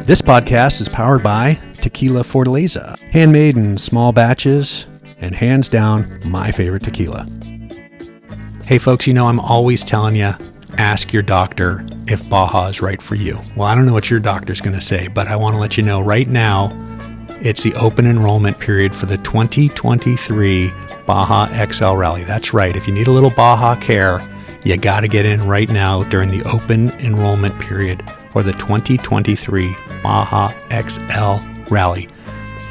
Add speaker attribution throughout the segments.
Speaker 1: This podcast is powered by Tequila Fortaleza, handmade in small batches, and hands down, my favorite tequila. Hey folks, I'm always telling you, ask your doctor if Baja is right for you. Well, I don't know what your doctor's going to say, but I want to let you know right now, it's the open enrollment period for the 2023 Baja XL Rally. That's right. If you need a little Baja care, you got to get in right now during the open enrollment period for the 2023 Baja XL Rally.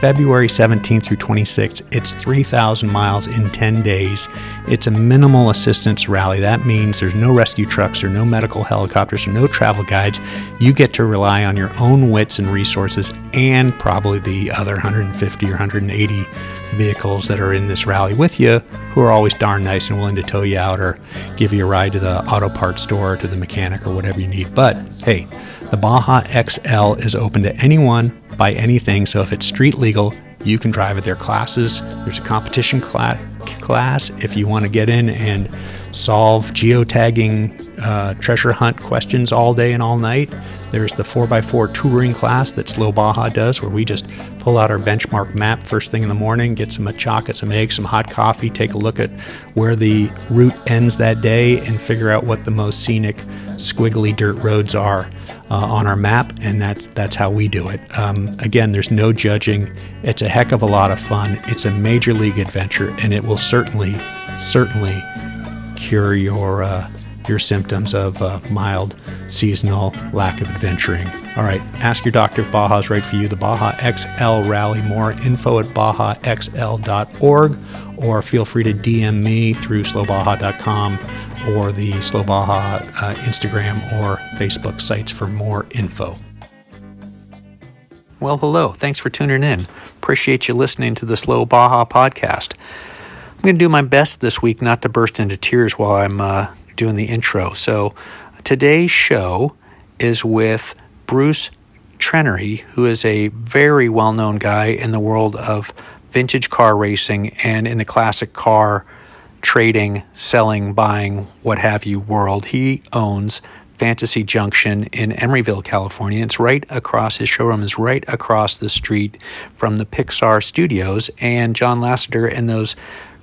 Speaker 1: February 17th through 26th, it's 3,000 miles in 10 days. It's a minimal assistance rally. That means there's no rescue trucks or no medical helicopters or no travel guides. You get to rely on your own wits and resources and probably the other 150 or 180 vehicles that are in this rally with you, who are always darn nice and willing to tow you out or give you a ride to the auto parts store or to the mechanic or whatever you need. But hey, the Baja XL is open to anyone by anything, so if it's street legal, you can drive at their classes. There's a competition class if you want to get in and solve geotagging treasure hunt questions all day and all night. There's the 4x4 touring class that Slow Baja does, where we just pull out our benchmark map first thing in the morning, get some machaca, some eggs, some hot coffee, take a look at where the route ends that day, and figure out what the most scenic, squiggly dirt roads are on our map, and that's how we do it. Again, there's no judging. It's a heck of a lot of fun. It's a major league adventure, and it will certainly cure your symptoms of mild seasonal lack of adventuring. All right, ask your doctor if Baja is right for you. The Baja XL Rally. More info at bajaxl.org, or feel free to DM me through slowbaja.com or the Slow Baja Instagram or Facebook sites for more info. Well, hello. Thanks for tuning in. Appreciate you listening to the Slow Baja Podcast. I'm going to do my best this week not to burst into tears while I'm doing the intro. So today's show is with Bruce Trenery, who is a very well-known guy in the world of vintage car racing and in the classic car trading, selling, buying, what have you world. He owns Fantasy Junction in Emeryville, California. It's right across, his showroom is right across the street from the Pixar studios, and John Lasseter and those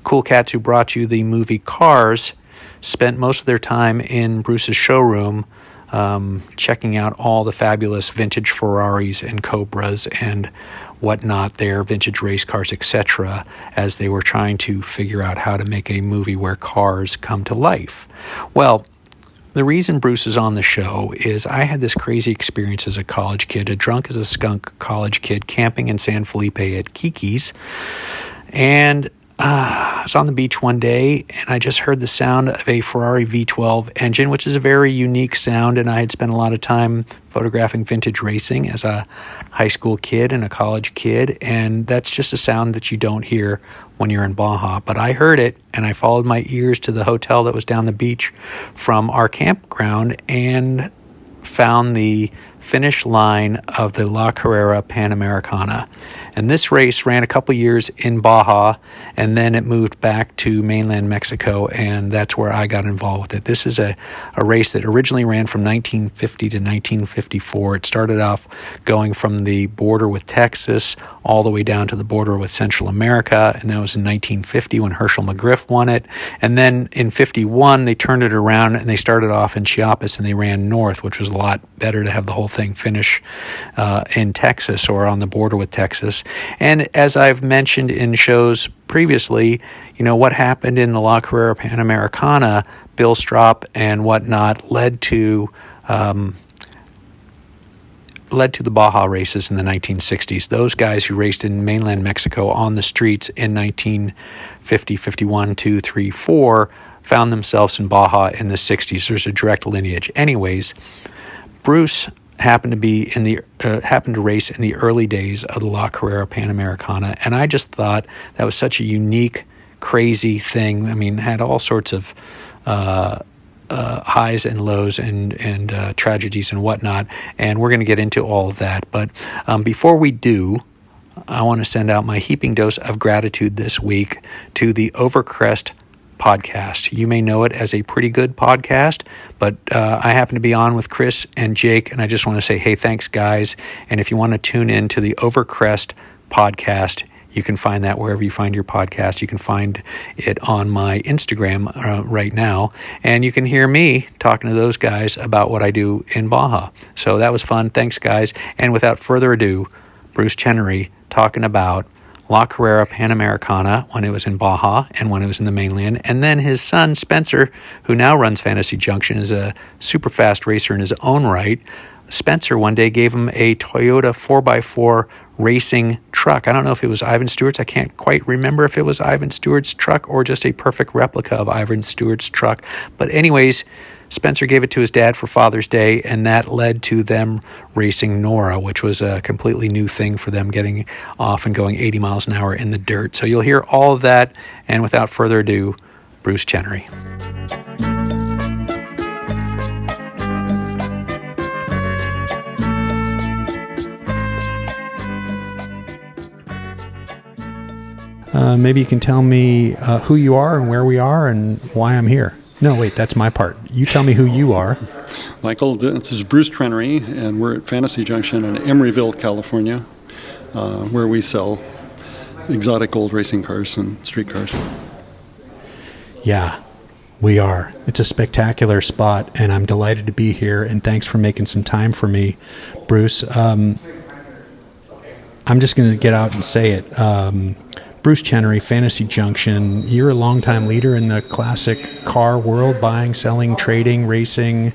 Speaker 1: cool cats who brought you the movie Cars spent most of their time in Bruce's showroom checking out all the fabulous vintage Ferraris and Cobras and whatnot, their vintage race cars, etc., as they were trying to figure out how to make a movie where cars come to life. Well, the reason Bruce is on the show is I had this crazy experience as a college kid, a drunk as a skunk college kid, camping in San Felipe at Kiki's, and I was on the beach one day, and I just heard the sound of a Ferrari V-12 engine, which is a very unique sound, and I had spent a lot of time photographing vintage racing as a high school kid and a college kid, and that's just a sound that you don't hear when you're in Baja. But I heard it, and I followed my ears to the hotel that was down the beach from our campground and found the finish line of the La Carrera Panamericana. And this race ran a couple years in Baja, and then it moved back to mainland Mexico, and that's where I got involved with it. This is a race that originally ran from 1950 to 1954. It started off going from the border with Texas all the way down to the border with Central America, and that was in 1950 when Herschel McGriff won it. And then in 51, they turned it around, and they started off in Chiapas, and they ran north, which was a lot better to have the whole thing finish in Texas or on the border with Texas. And as I've mentioned in shows previously, what happened in the La Carrera Panamericana, Bill Strop and whatnot, led to the Baja races in the 1960s. Those guys who raced in mainland Mexico on the streets in 1950, 51, 2, 3, 4 found themselves in Baja in the 60s. There's a direct lineage. Anyways, Bruce happened to race in the early days of the La Carrera Panamericana, and I just thought that was such a unique, crazy thing. I mean, it had all sorts of highs and lows and tragedies and whatnot, and we're going to get into all of that. But before we do, I want to send out my heaping dose of gratitude this week to the Overcrest Podcast. You may know it as a pretty good podcast, but I happen to be on with Chris and Jake, and I just want to say, hey, thanks, guys. And if you want to tune in to the Overcrest podcast, you can find that wherever you find your podcast. You can find it on my Instagram right now, and you can hear me talking to those guys about what I do in Baja. So that was fun. Thanks, guys. And without further ado, Bruce Trenery talking about La Carrera Panamericana when it was in Baja and when it was in the mainland. And then his son, Spencer, who now runs Fantasy Junction, is a super fast racer in his own right. Spencer one day gave him a Toyota 4x4 racing truck. I don't know if it was Ivan Stewart's. I can't quite remember if it was Ivan Stewart's truck or just a perfect replica of Ivan Stewart's truck. But anyways, Spencer gave it to his dad for Father's Day, and that led to them racing Nora, which was a completely new thing for them, getting off and going 80 miles an hour in the dirt. So you'll hear all of that, and without further ado, Bruce Trenery. Maybe you can tell me who you are and where we are and why I'm here. No, wait, that's my part. You tell me who you are.
Speaker 2: Michael, this is Bruce Trenery, and we're at Fantasy Junction in Emeryville, California, where we sell exotic old racing cars and street cars.
Speaker 1: Yeah, we are. It's a spectacular spot, and I'm delighted to be here, and thanks for making some time for me, Bruce. I'm just going to get out and say it. Bruce Trenery, Fantasy Junction, you're a longtime leader in the classic car world, buying, selling, trading, racing.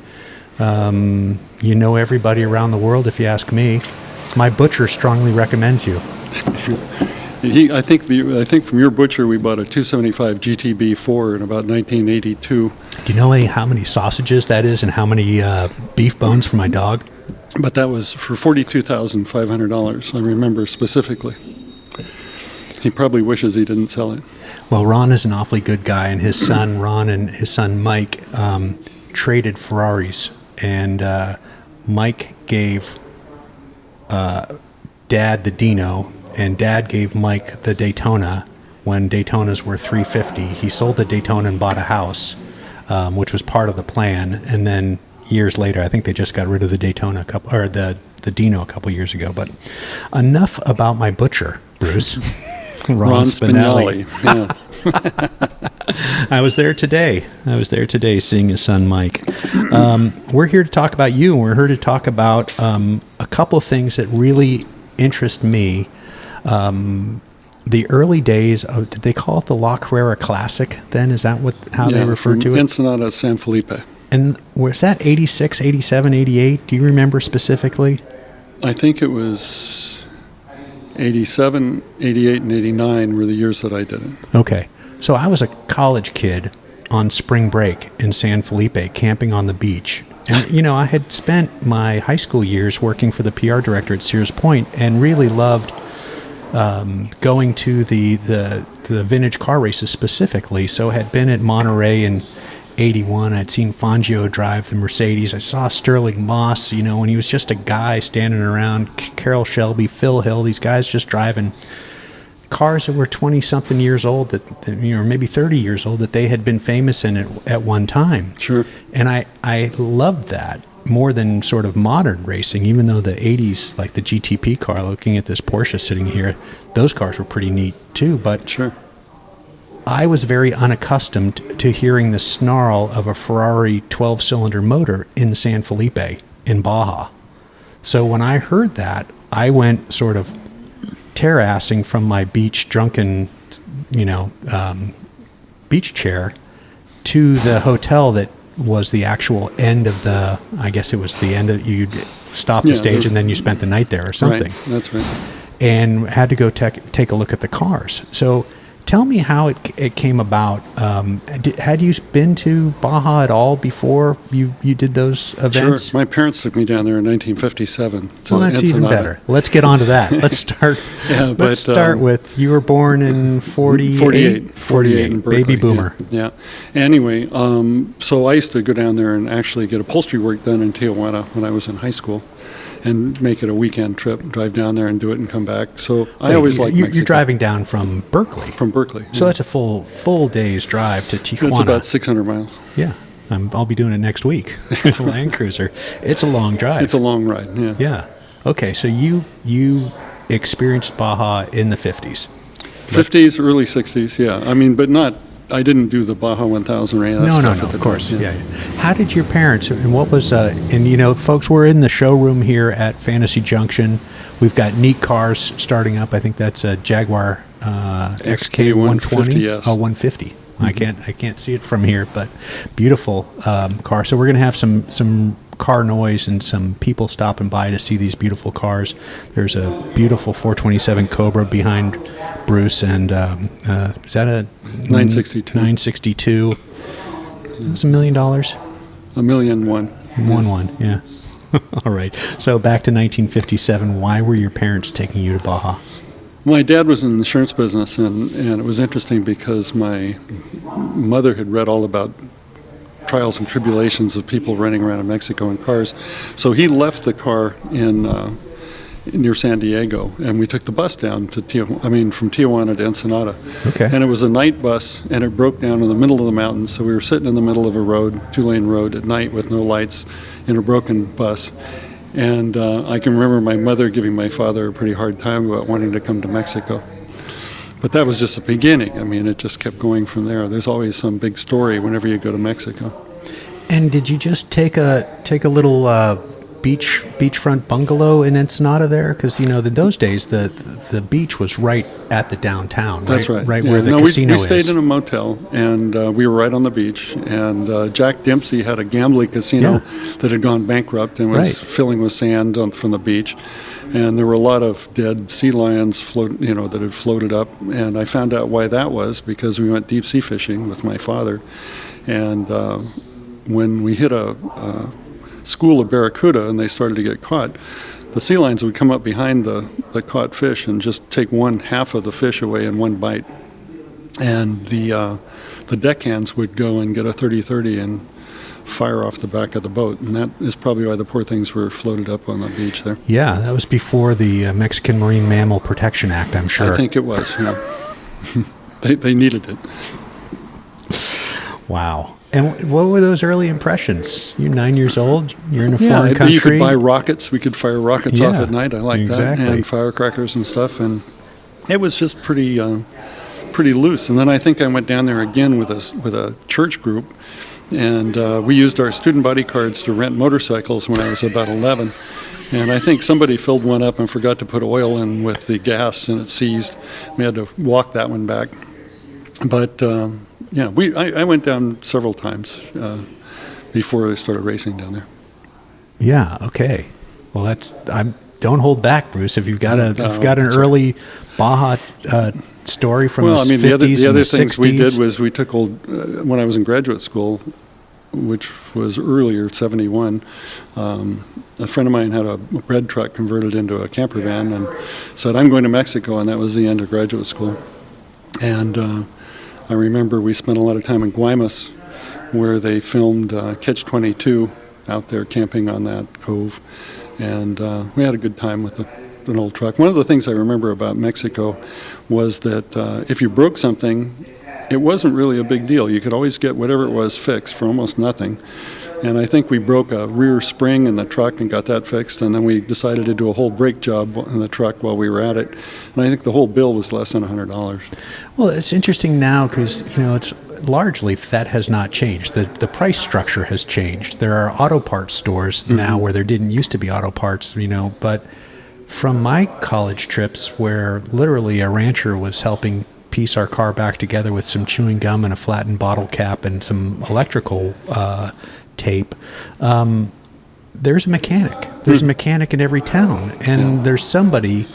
Speaker 1: You know everybody around the world, if you ask me. My butcher strongly recommends you.
Speaker 2: I think from your butcher we bought a 275 GTB4 in about 1982.
Speaker 1: Do you know how many sausages that is and how many beef bones for my dog?
Speaker 2: But that was for $42,500. I remember specifically. He probably wishes he didn't sell it.
Speaker 1: Well, Ron is an awfully good guy, and his son Ron and his son Mike traded Ferraris, and Mike gave Dad the Dino, and Dad gave Mike the Daytona when Daytonas were $350. He sold the Daytona and bought a house, which was part of the plan, and then years later, I think they just got rid of the Daytona the Dino a couple years ago. But enough about my butcher, Bruce. Ron Spinelli. Yeah. I was there today seeing his son Mike. We're here to talk about you, and we're here to talk about a couple of things that really interest me. The early days of, did they call it the La Carrera Classic then? Is that how they referred to it?
Speaker 2: Ensenada, San Felipe.
Speaker 1: And was that 86, 87, 88? Do you remember specifically?
Speaker 2: I think it was 87, 88, and 89 were the years that I did it.
Speaker 1: Okay. So I was a college kid on spring break in San Felipe, camping on the beach. And, I had spent my high school years working for the PR director at Sears Point and really loved going to the vintage car races specifically. So had been at Monterey in 81. I'd seen Fangio drive the Mercedes. I saw Sterling Moss, when he was just a guy standing around, Carroll Shelby, Phil Hill, these guys just driving cars that were 20-something years old, that maybe 30 years old, that they had been famous in at one time.
Speaker 2: Sure.
Speaker 1: And I loved that more than sort of modern racing, even though the 80s, like the GTP car, looking at this Porsche sitting here, those cars were pretty neat too. But
Speaker 2: sure.
Speaker 1: I was very unaccustomed to hearing the snarl of a Ferrari 12-cylinder motor in San Felipe, in Baja. So when I heard that, I went sort of terrassing from my beach drunken, beach chair to the hotel that was the actual end of I guess it was the end of, you'd stop the stage and then you spent the night there or something.
Speaker 2: Right, that's right.
Speaker 1: And had to go take a look at the cars. So tell me how it came about. Had you been to Baja at all before you did those events?
Speaker 2: Sure. My parents took me down there in 1957.
Speaker 1: Well, that's even better. Let's get on to that. Let's start. Let's start with, you were born in 48, baby boomer.
Speaker 2: Yeah. Anyway, so I used to go down there and actually get upholstery work done in Tijuana when I was in high school. and make it a weekend trip, drive down there and do it and come back. So I always like Mexico.
Speaker 1: You're driving down from Berkeley.
Speaker 2: From Berkeley.
Speaker 1: So that's a full day's drive to Tijuana.
Speaker 2: It's about 600 miles.
Speaker 1: Yeah. I'll be doing it next week. Land Cruiser. It's a long drive.
Speaker 2: It's a long ride, yeah.
Speaker 1: Yeah. Okay, so you experienced Baja in the 50s.
Speaker 2: 50s, early 60s, yeah. I mean, but not, I didn't do the Baja 1000 or any of that stuff.
Speaker 1: No, of course. Yeah. How did your parents, and what was, folks, we're in the showroom here at Fantasy Junction. We've got neat cars starting up. I think that's a Jaguar XK120.
Speaker 2: Yes.
Speaker 1: Oh, 150. Mm-hmm. I can't see it from here, but beautiful car. So we're going to have some car noise and some people stopping by to see these beautiful cars. There's a beautiful 427 Cobra behind Bruce, and is that a
Speaker 2: 962?
Speaker 1: 962. It's $1 million.
Speaker 2: $1 million one.
Speaker 1: One, yeah. All right. So back to 1957. Why were your parents taking you to Baja?
Speaker 2: My dad was in the insurance business, and it was interesting because my mother had read all about trials and tribulations of people running around in Mexico in cars. So he left the car in near San Diego, and we took the bus down to from Tijuana to Ensenada.
Speaker 1: Okay.
Speaker 2: And it was a night bus, and it broke down in the middle of the mountains. So we were sitting in the middle of a road, 2-lane road at night with no lights in a broken bus. And I can remember my mother giving my father a pretty hard time about wanting to come to Mexico. But that was just the beginning. I mean, it just kept going from there. There's always some big story whenever you go to Mexico.
Speaker 1: And did you just take a little beachfront bungalow in Ensenada there? Because in those days the beach was right at the downtown.
Speaker 2: That's right.
Speaker 1: Right where the casino is.
Speaker 2: We stayed in a motel, and we were right on the beach. And Jack Dempsey had a gambling casino that had gone bankrupt and was filling with sand from the beach. And there were a lot of dead sea lions that had floated up. And I found out why that was, because we went deep sea fishing with my father. And when we hit a school of barracuda and they started to get caught, the sea lions would come up behind the caught fish and just take one half of the fish away in one bite. And the deckhands would go and get a 30-30 and fire off the back of the boat, and that is probably why the poor things were floated up on the beach there.
Speaker 1: Yeah, that was before the Mexican Marine Mammal Protection Act, I'm sure.
Speaker 2: I think it was, yeah. They needed it.
Speaker 1: Wow. And what were those early impressions? You're 9 years old, you're in a foreign country.
Speaker 2: You could buy rockets. We could fire rockets off at night. I like that. And firecrackers and stuff. And it was just pretty loose. And then I think I went down there again with a church group. And we used our student body cards to rent motorcycles when I was about 11. And I think somebody filled one up and forgot to put oil in with the gas, and it seized. We had to walk that one back. But, I went down several times before I started racing down there.
Speaker 1: Yeah, okay. Well, don't hold back, Bruce. If you've got an early Baja story from the 50s and the 60s.
Speaker 2: The other things we did was we took when I was in graduate school, which was earlier, 71, a friend of mine had a bread truck converted into a camper van and said, I'm going to Mexico, and that was the end of graduate school. And I remember we spent a lot of time in Guaymas, where they filmed Catch-22 out there camping on that cove. And we had a good time with an old truck. One of the things I remember about Mexico was that if you broke something, it wasn't really a big deal. You could always get whatever it was fixed for almost nothing. And I think we broke a rear spring in the truck and got that fixed, and then we decided to do a whole brake job in the truck while we were at it. And I think the whole bill was less than $100.
Speaker 1: Well, it's interesting now because, it's largely that has not changed. The price structure has changed. There are auto parts stores now where there didn't used to be auto parts, but from my college trips where literally a rancher was helping piece our car back together with some chewing gum and a flattened bottle cap and some electrical tape, there's a mechanic. There's a mechanic in every town, and there's somebody.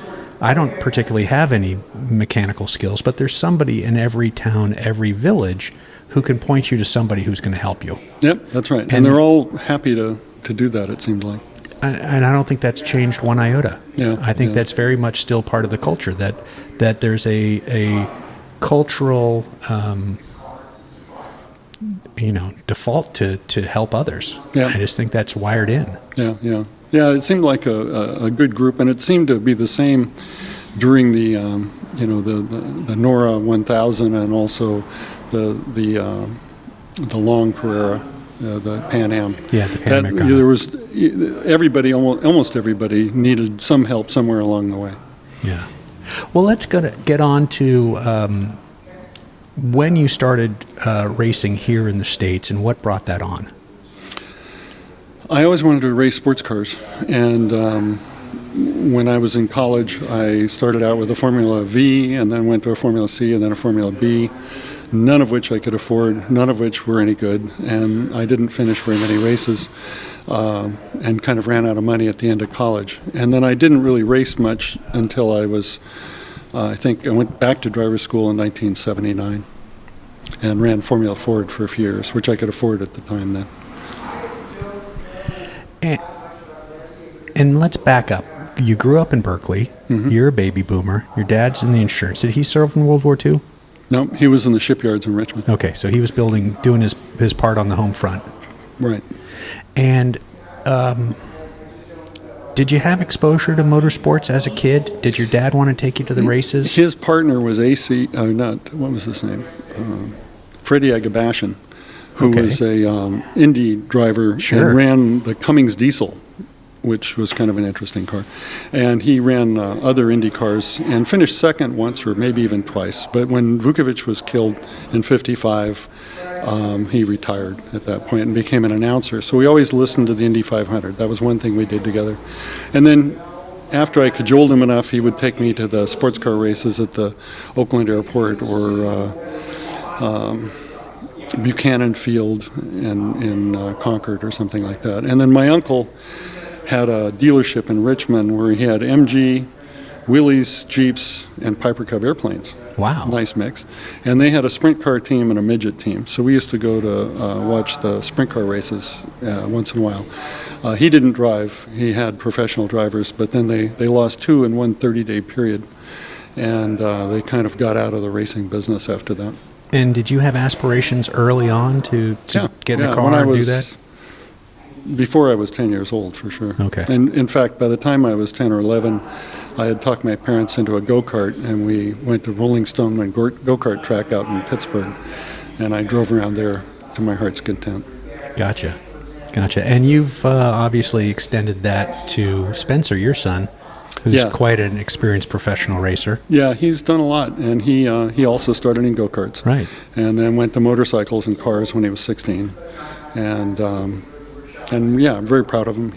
Speaker 1: I don't particularly have any mechanical skills, but there's somebody in every town, every village, who can point you to somebody who's going to help you. Yep,
Speaker 2: that's right. And they're all happy to do that, it seemed like.
Speaker 1: And I don't think that's changed one iota.
Speaker 2: Yeah,
Speaker 1: I think that's very much still part of the culture, that there's a cultural default to help others.
Speaker 2: Yeah.
Speaker 1: I just think that's wired in.
Speaker 2: Yeah. Yeah, it seemed like a good group, and it seemed to be the same during the the Nora 1000 and also the long Carrera, the Pan Am.
Speaker 1: Yeah, the Panamericana.
Speaker 2: There was everybody, almost everybody, needed some help somewhere along the way.
Speaker 1: Yeah. Well, let's get on to when you started racing here in the States and what brought that on.
Speaker 2: I always wanted to race sports cars, and when I was in college, I started out with a Formula V and then went to a Formula C and then a Formula B, none of which I could afford, none of which were any good, and I didn't finish very many races and kind of ran out of money at the end of college. And then I didn't really race much until I was, I think I went back to driver's school in 1979 and ran Formula Ford for a few years, which I could afford at the time then.
Speaker 1: And let's back up. You grew up in Berkeley. Mm-hmm. You're a baby boomer. Your dad's in the insurance. Did he serve in World War II?
Speaker 2: No, he was in the shipyards in Richmond.
Speaker 1: Okay, so he was doing his part on the home front.
Speaker 2: Right.
Speaker 1: And did you have exposure to motorsports as a kid? Did your dad want to take you to the races?
Speaker 2: His partner was what was his name? Freddie Agabashian, who was a Indy driver and ran the Cummins diesel, which was kind of an interesting car. And he ran other Indy cars and finished second once or maybe even twice. But when Vukovic was killed in '55, he retired at that point and became an announcer. So we always listened to the Indy 500. That was one thing we did together. And then after I cajoled him enough, he would take me to the sports car races at the Oakland Airport or Buchanan Field in Concord or something like that. And then my uncle had a dealership in Richmond where he had MG, Willys, Jeeps, and Piper Cub airplanes.
Speaker 1: Wow.
Speaker 2: Nice mix. And they had a sprint car team and a midget team. So we used to go to watch the sprint car races once in a while. He didn't drive. He had professional drivers, but then they lost 2 in one 30-day period. And they kind of got out of the racing business after that.
Speaker 1: And did you have aspirations early on to get in a car and do that?
Speaker 2: Before I was 10 years old, for sure.
Speaker 1: Okay.
Speaker 2: And in fact, by the time I was 10 or 11, I had talked my parents into a go-kart, and we went to Rolling Stone and go-kart track out in Pittsburgh, and I drove around there to my heart's content. Gotcha.
Speaker 1: And you've obviously extended that to Spencer, your son, who's quite an experienced professional racer.
Speaker 2: Yeah, he's done a lot, and he also started in go-karts.
Speaker 1: Right.
Speaker 2: And then went to motorcycles and cars when he was 16. And yeah, I'm very proud of him.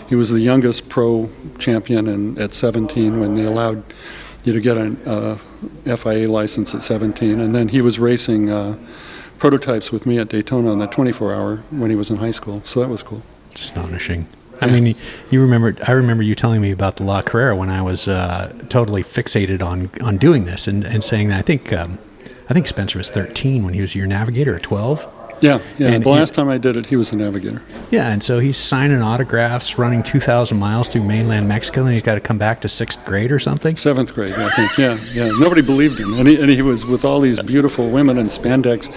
Speaker 2: He was the youngest pro champion at 17 when they allowed you to get a FIA license at 17. And then he was racing prototypes with me at Daytona on the 24-hour when he was in high school. So that was cool.
Speaker 1: Astonishing. I mean, I remember you telling me about the La Carrera when I was totally fixated on doing this and saying that I think Spencer was 13 when he was your navigator at 12.
Speaker 2: Yeah. And the last time I did it, he was the navigator.
Speaker 1: Yeah, and so he's signing autographs, running 2,000 miles through mainland Mexico, and he's got to come back to 6th grade or something?
Speaker 2: 7th grade, I think, yeah. Nobody believed him. And he was with all these beautiful women in spandex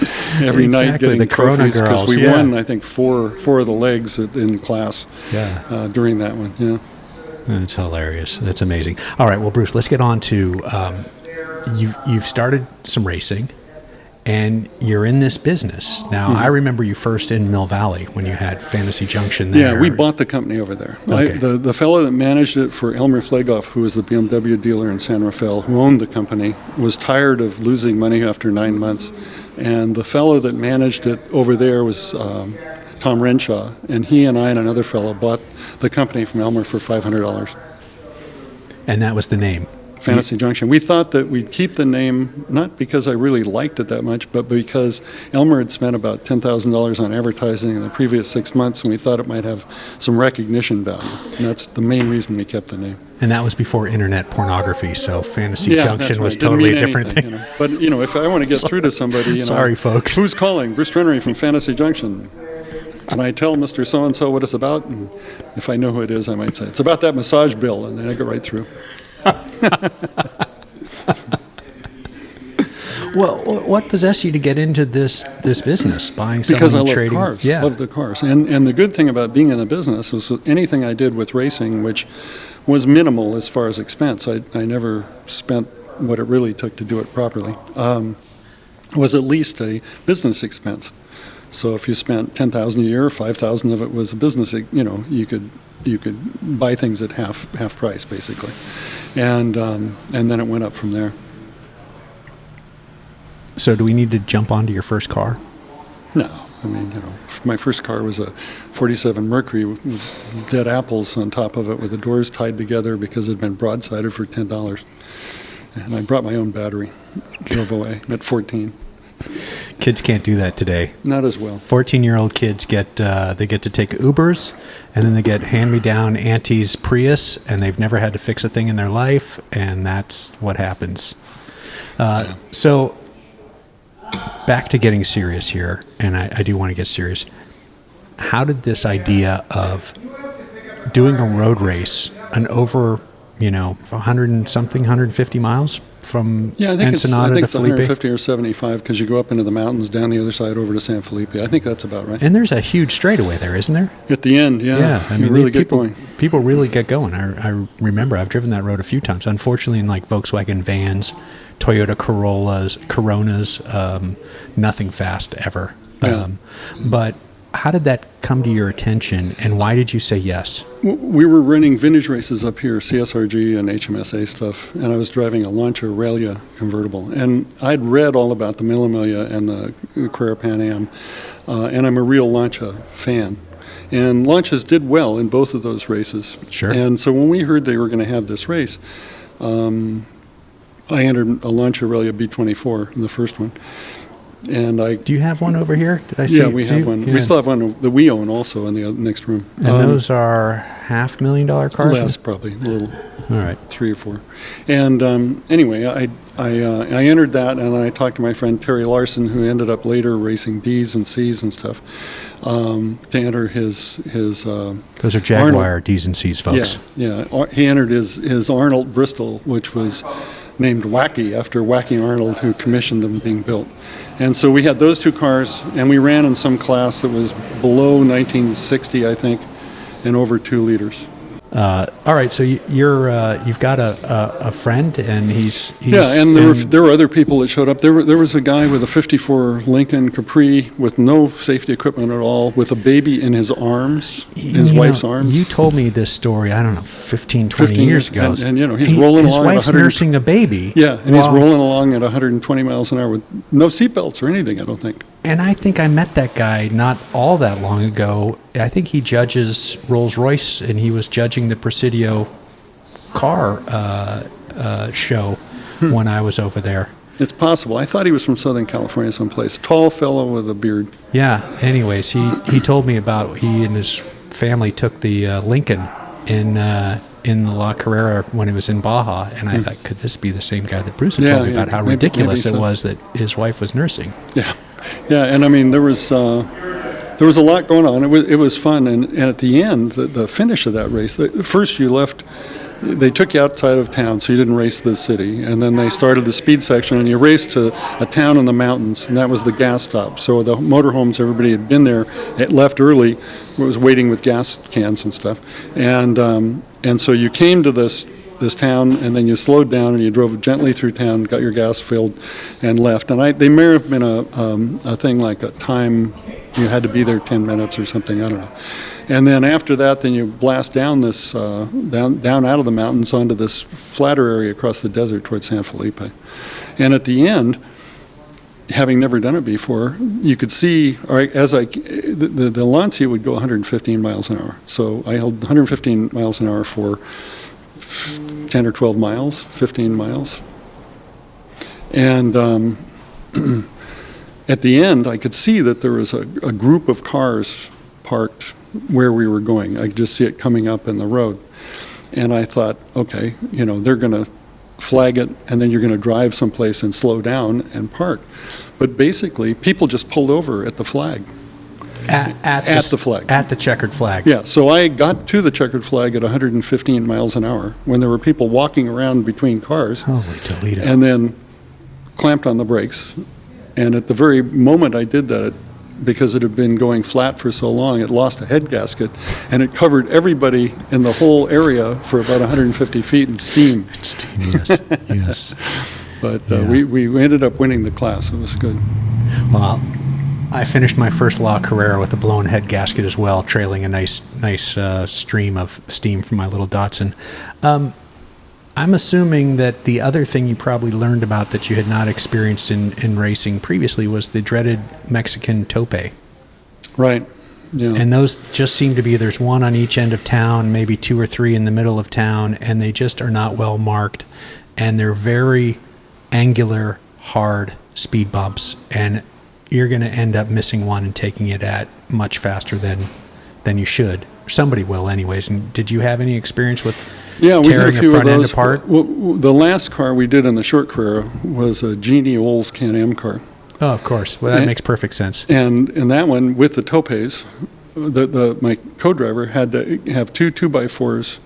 Speaker 2: every night getting
Speaker 1: the
Speaker 2: trophies. Because we
Speaker 1: won,
Speaker 2: I think, four of the legs in class during that one, yeah.
Speaker 1: That's hilarious. That's amazing. All right, well, Bruce, let's get on to you've started some racing. And you're in this business. Now, I remember you first in Mill Valley when you had Fantasy Junction there.
Speaker 2: Yeah, we bought the company over there.
Speaker 1: Okay.
Speaker 2: The fellow that managed it for Elmer Flagoff, who was the BMW dealer in San Rafael, who owned the company, was tired of losing money after 9 months. And the fellow that managed it over there was Tom Renshaw. And he and I and another fellow bought the company from Elmer for $500.
Speaker 1: And that was the name?
Speaker 2: Fantasy Junction. We thought that we'd keep the name, not because I really liked it that much, but because Elmer had spent about $10,000 on advertising in the previous 6 months, and we thought it might have some recognition value. And that's the main reason we kept the name.
Speaker 1: And that was before internet pornography, so Fantasy Junction was totally a different thing.
Speaker 2: But, if I want to get through to somebody,
Speaker 1: sorry, folks.
Speaker 2: Who's calling? Bruce Trenery from Fantasy Junction. Can I tell Mr. So-and-so what it's about? And if I know who it is, I might say, it's about that massage bill, and then I go right through.
Speaker 1: Well, what possessed you to get into this business, buying, selling,
Speaker 2: Because I love
Speaker 1: trading?
Speaker 2: cars.
Speaker 1: Yeah.
Speaker 2: Love the cars. And the good thing about being in the business is that anything I did with racing, which was minimal as far as expense, I never spent what it really took to do it properly, was at least a business expense. So if you spent $10,000 a year, $5,000 of it was a business. You could buy things at half price basically, and then it went up from there.
Speaker 1: So do we need to jump onto your first car?
Speaker 2: No, I mean, my first car was a 47 Mercury with dead apples on top of it, with the doors tied together because it had been broadsided for $10. And I brought my own battery, drove away at 14.
Speaker 1: Kids can't do that today.
Speaker 2: Not as well.
Speaker 1: 14-year-old kids get to take Ubers, and then they get hand-me-down Auntie's Prius, and they've never had to fix a thing in their life, and that's what happens. So back to getting serious here, and I do want to get serious. How did this idea of doing a road race, an over 100 and something, 150 miles from Ensenada
Speaker 2: I think
Speaker 1: to
Speaker 2: it's
Speaker 1: Felipe?
Speaker 2: 150 or 75 because you go up into the mountains, down the other side over to San Felipe. I think that's about right.
Speaker 1: And there's a huge straightaway there, isn't there?
Speaker 2: At the end, yeah.
Speaker 1: I mean,
Speaker 2: you really get going.
Speaker 1: People really get going. I remember I've driven that road a few times. Unfortunately, in like Volkswagen vans, Toyota Coronas, nothing fast ever.
Speaker 2: Yeah.
Speaker 1: But how did that come to your attention, and why did you say yes?
Speaker 2: We were running vintage races up here, CSRG and HMSA stuff, and I was driving a Lancia Aurelia convertible. And I'd read all about the Mille Miglia and the Carrera Pan Am, and I'm a real Lancia fan. And Lancias did well in both of those races.
Speaker 1: Sure.
Speaker 2: And so when we heard they were going to have this race, I entered a Lancia Aurelia B24 in the first one. And
Speaker 1: do you have one over here? Did I see?
Speaker 2: Yeah, we have one. Yeah. We still have one that we own also in the next room.
Speaker 1: And those are $500,000 cars?
Speaker 2: Less, probably, a little.
Speaker 1: All right.
Speaker 2: 3 or 4. And anyway, I entered that, and then I talked to my friend Terry Larson, who ended up later racing Ds and Cs and stuff, to enter his
Speaker 1: those are Jaguar Arnold. Ds and Cs, folks.
Speaker 2: Yeah. He entered his Arnold Bristol, which was named Wacky after Wacky Arnold, who commissioned them being built. And so we had those two cars, and we ran in some class that was below 1960, I think, and over 2 liters.
Speaker 1: All right, so you've got a friend, and he's
Speaker 2: and there were other people that showed up. There was a guy with a '54 Lincoln Capri with no safety equipment at all, with a baby in his arms, his wife's arms.
Speaker 1: You told me this story, I don't know, 15 years ago.
Speaker 2: And he's rolling
Speaker 1: his
Speaker 2: along. His
Speaker 1: wife's nursing a baby.
Speaker 2: Yeah, and he's rolling along at 120 miles an hour with no seatbelts or anything, I don't think.
Speaker 1: And I think I met that guy not all that long ago. I think he judges Rolls-Royce, and he was judging the Presidio car show when I was over there.
Speaker 2: It's possible. I thought he was from Southern California someplace. Tall fellow with a beard.
Speaker 1: Yeah. Anyways, he told me about he and his family took the Lincoln in La Carrera when it was in Baja, and I thought, could this be the same guy that Bruce had told me about how ridiculous it was that his wife was nursing?
Speaker 2: Yeah, and I mean there was a lot going on. It was fun, and at the end, the finish of that race, first you left. They took you outside of town, so you didn't race the city, and then they started the speed section, and you raced to a town in the mountains, and that was the gas stop. So the motorhomes, everybody had been there, it left early, was waiting with gas cans and stuff, and so you came to this town, and then you slowed down and you drove gently through town, got your gas filled, and left. And they may have been a thing like a time you had to be there 10 minutes or something. I don't know. And then after that, then you blast down this down out of the mountains onto this flatter area across the desert towards San Felipe. And at the end, having never done it before, you could see, all right, the Lancia would go 115 miles an hour. So I held 115 miles an hour for 10 or 12 miles, 15 miles. And at the end, I could see that there was a group of cars parked where we were going. I could just see it coming up in the road. And I thought, okay, they're going to flag it, and then you're going to drive someplace and slow down and park. But basically, people just pulled over at the flag. At the flag.
Speaker 1: At the checkered flag.
Speaker 2: Yeah, so I got to the checkered flag at 115 miles an hour when there were people walking around between cars.
Speaker 1: Holy Toledo.
Speaker 2: And then clamped on the brakes, and at the very moment I did that, because it had been going flat for so long, it lost a head gasket, and it covered everybody in the whole area for about 150 feet in steam.
Speaker 1: Yes, yes.
Speaker 2: But we ended up winning the class. It was good.
Speaker 1: Well, I finished my first La Carrera with a blown head gasket as well, trailing a nice stream of steam from my little Datsun. I'm assuming that the other thing you probably learned about that you had not experienced in racing previously was the dreaded Mexican tope.
Speaker 2: Right. Yeah.
Speaker 1: And those just seem to be, there's one on each end of town, maybe 2 or 3 in the middle of town, and they just are not well marked. And they're very angular, hard speed bumps. And you're going to end up missing one and taking it at much faster than you should. Somebody will anyways. And did you have any experience with tearing a front end apart?
Speaker 2: Well, the last car we did in the short Carrera was a Genie Olds Can-Am car.
Speaker 1: Oh, of course. Well, that makes perfect sense.
Speaker 2: And in that one, with the topes, my co-driver had to have 2 2x4s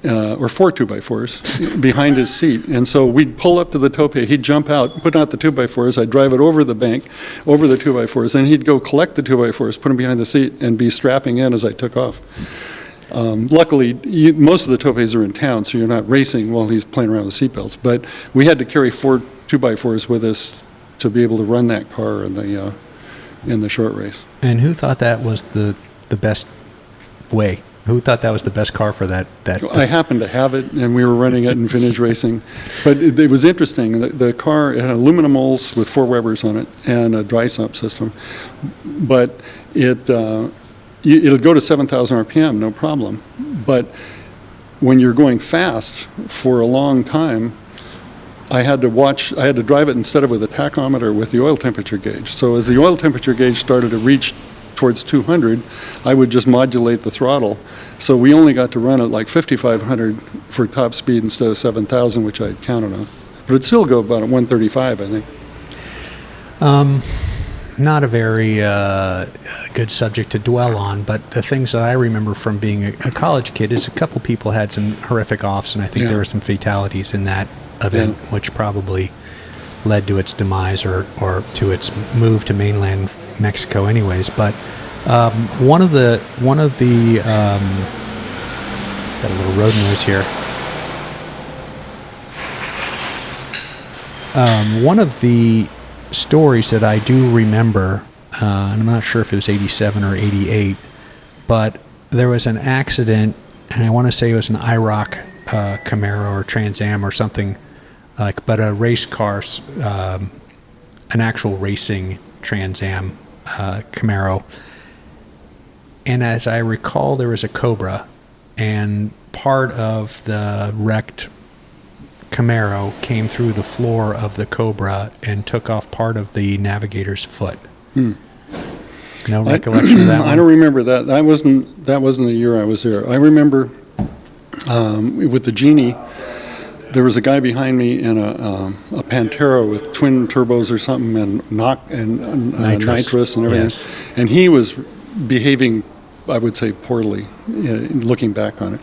Speaker 2: or 4 2x4s behind his seat. And so we'd pull up to the tope, he'd jump out, put out the 2x4s, I'd drive it over the bank, over the 2x4s, and he'd go collect the 2x4s, put them behind the seat, and be strapping in as I took off. Luckily, most of the topes are in town, so you're not racing while he's playing around with seatbelts. But we had to carry 4 2x4s with us to be able to run that car in the short race.
Speaker 1: And who thought that was the best way? Who thought that was the best car for that?
Speaker 2: I happened to have it, and we were running it in vintage racing. But it was interesting. The car had aluminum moles with 4 Webers on it and a dry sump system. But it'll go to 7,000 RPM, no problem. But when you're going fast for a long time, I had to drive it instead of with a tachometer with the oil temperature gauge. So as the oil temperature gauge started to reach towards 200, I would just modulate the throttle. So we only got to run at like 5,500 for top speed instead of 7,000, which I counted on. But it'd still go about at 135, I think.
Speaker 1: Not a very good subject to dwell on, but the things that I remember from being a college kid is a couple people had some horrific offs, and I think there were some fatalities in that event, which probably led to its demise or to its move to mainland Mexico anyways. But one of the got a little road noise here. One of the stories that I do remember, and I'm not sure if it was 87 or 88, but there was an accident, and I want to say it was an IROC Camaro or Trans Am or something like, but a race car, an actual racing Trans Am Camaro. And as I recall, there was a Cobra, and part of the wrecked Camaro came through the floor of the Cobra and took off part of the navigator's foot. No recollection of that one?
Speaker 2: I don't remember that. That wasn't the year I was there. I remember with the Genie, there was a guy behind me in a Pantera with twin turbos or something, and nitrous and everything.
Speaker 1: Yes.
Speaker 2: And he was behaving, I would say, poorly, looking back on it.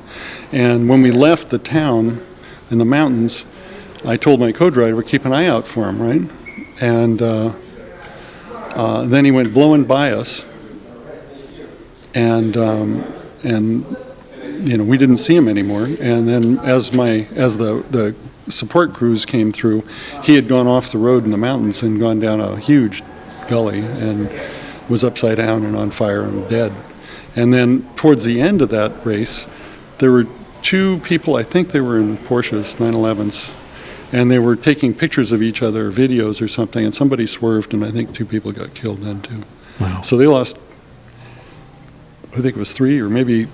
Speaker 2: And when we left the town in the mountains, I told my co-driver, keep an eye out for him, right? And then he went blowing by us, and we didn't see him anymore. And then as the support crews came through, he had gone off the road in the mountains and gone down a huge gully and was upside down and on fire and dead. And then towards the end of that race, there were 2 people, I think they were in Porsches, 911s, and they were taking pictures of each other, videos or something, and somebody swerved, and I think 2 people got killed then too.
Speaker 1: Wow.
Speaker 2: So they lost, I think it was 3, or maybe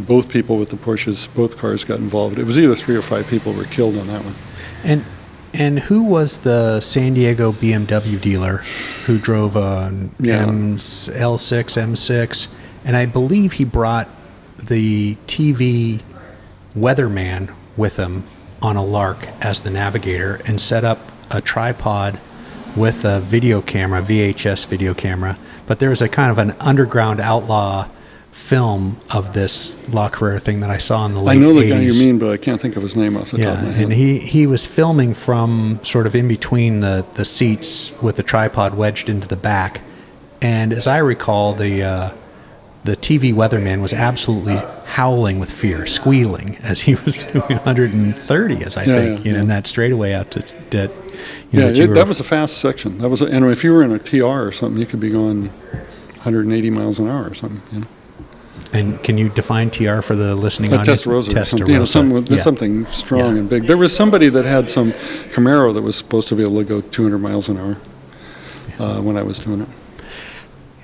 Speaker 2: both people with the Porsches, both cars got involved. It was either 3 or 5 people were killed on that one.
Speaker 1: And who was the San Diego BMW dealer who drove an L6, M6, and I believe he brought the TV weatherman with him on a Lark as the navigator and set up a tripod with a video camera, VHS video camera. But there was a kind of an underground outlaw film of this La Carrera thing that I saw in the late 80s.
Speaker 2: I know the guy you mean, but I can't think of his name off the top of my head.
Speaker 1: And he was filming from sort of in between the seats with the tripod wedged into the back. And as I recall, the TV weatherman was absolutely howling with fear, squealing as he was doing 130, as I think, in that straightaway out to
Speaker 2: that was a fast section. That was, and if you were in a TR or something, you could be going 180 miles an hour or something.
Speaker 1: And can you define TR for the listening audience?
Speaker 2: Testarossa or something. Something strong and big. There was somebody that had some Camaro that was supposed to be able to go 200 miles an hour when I was doing it.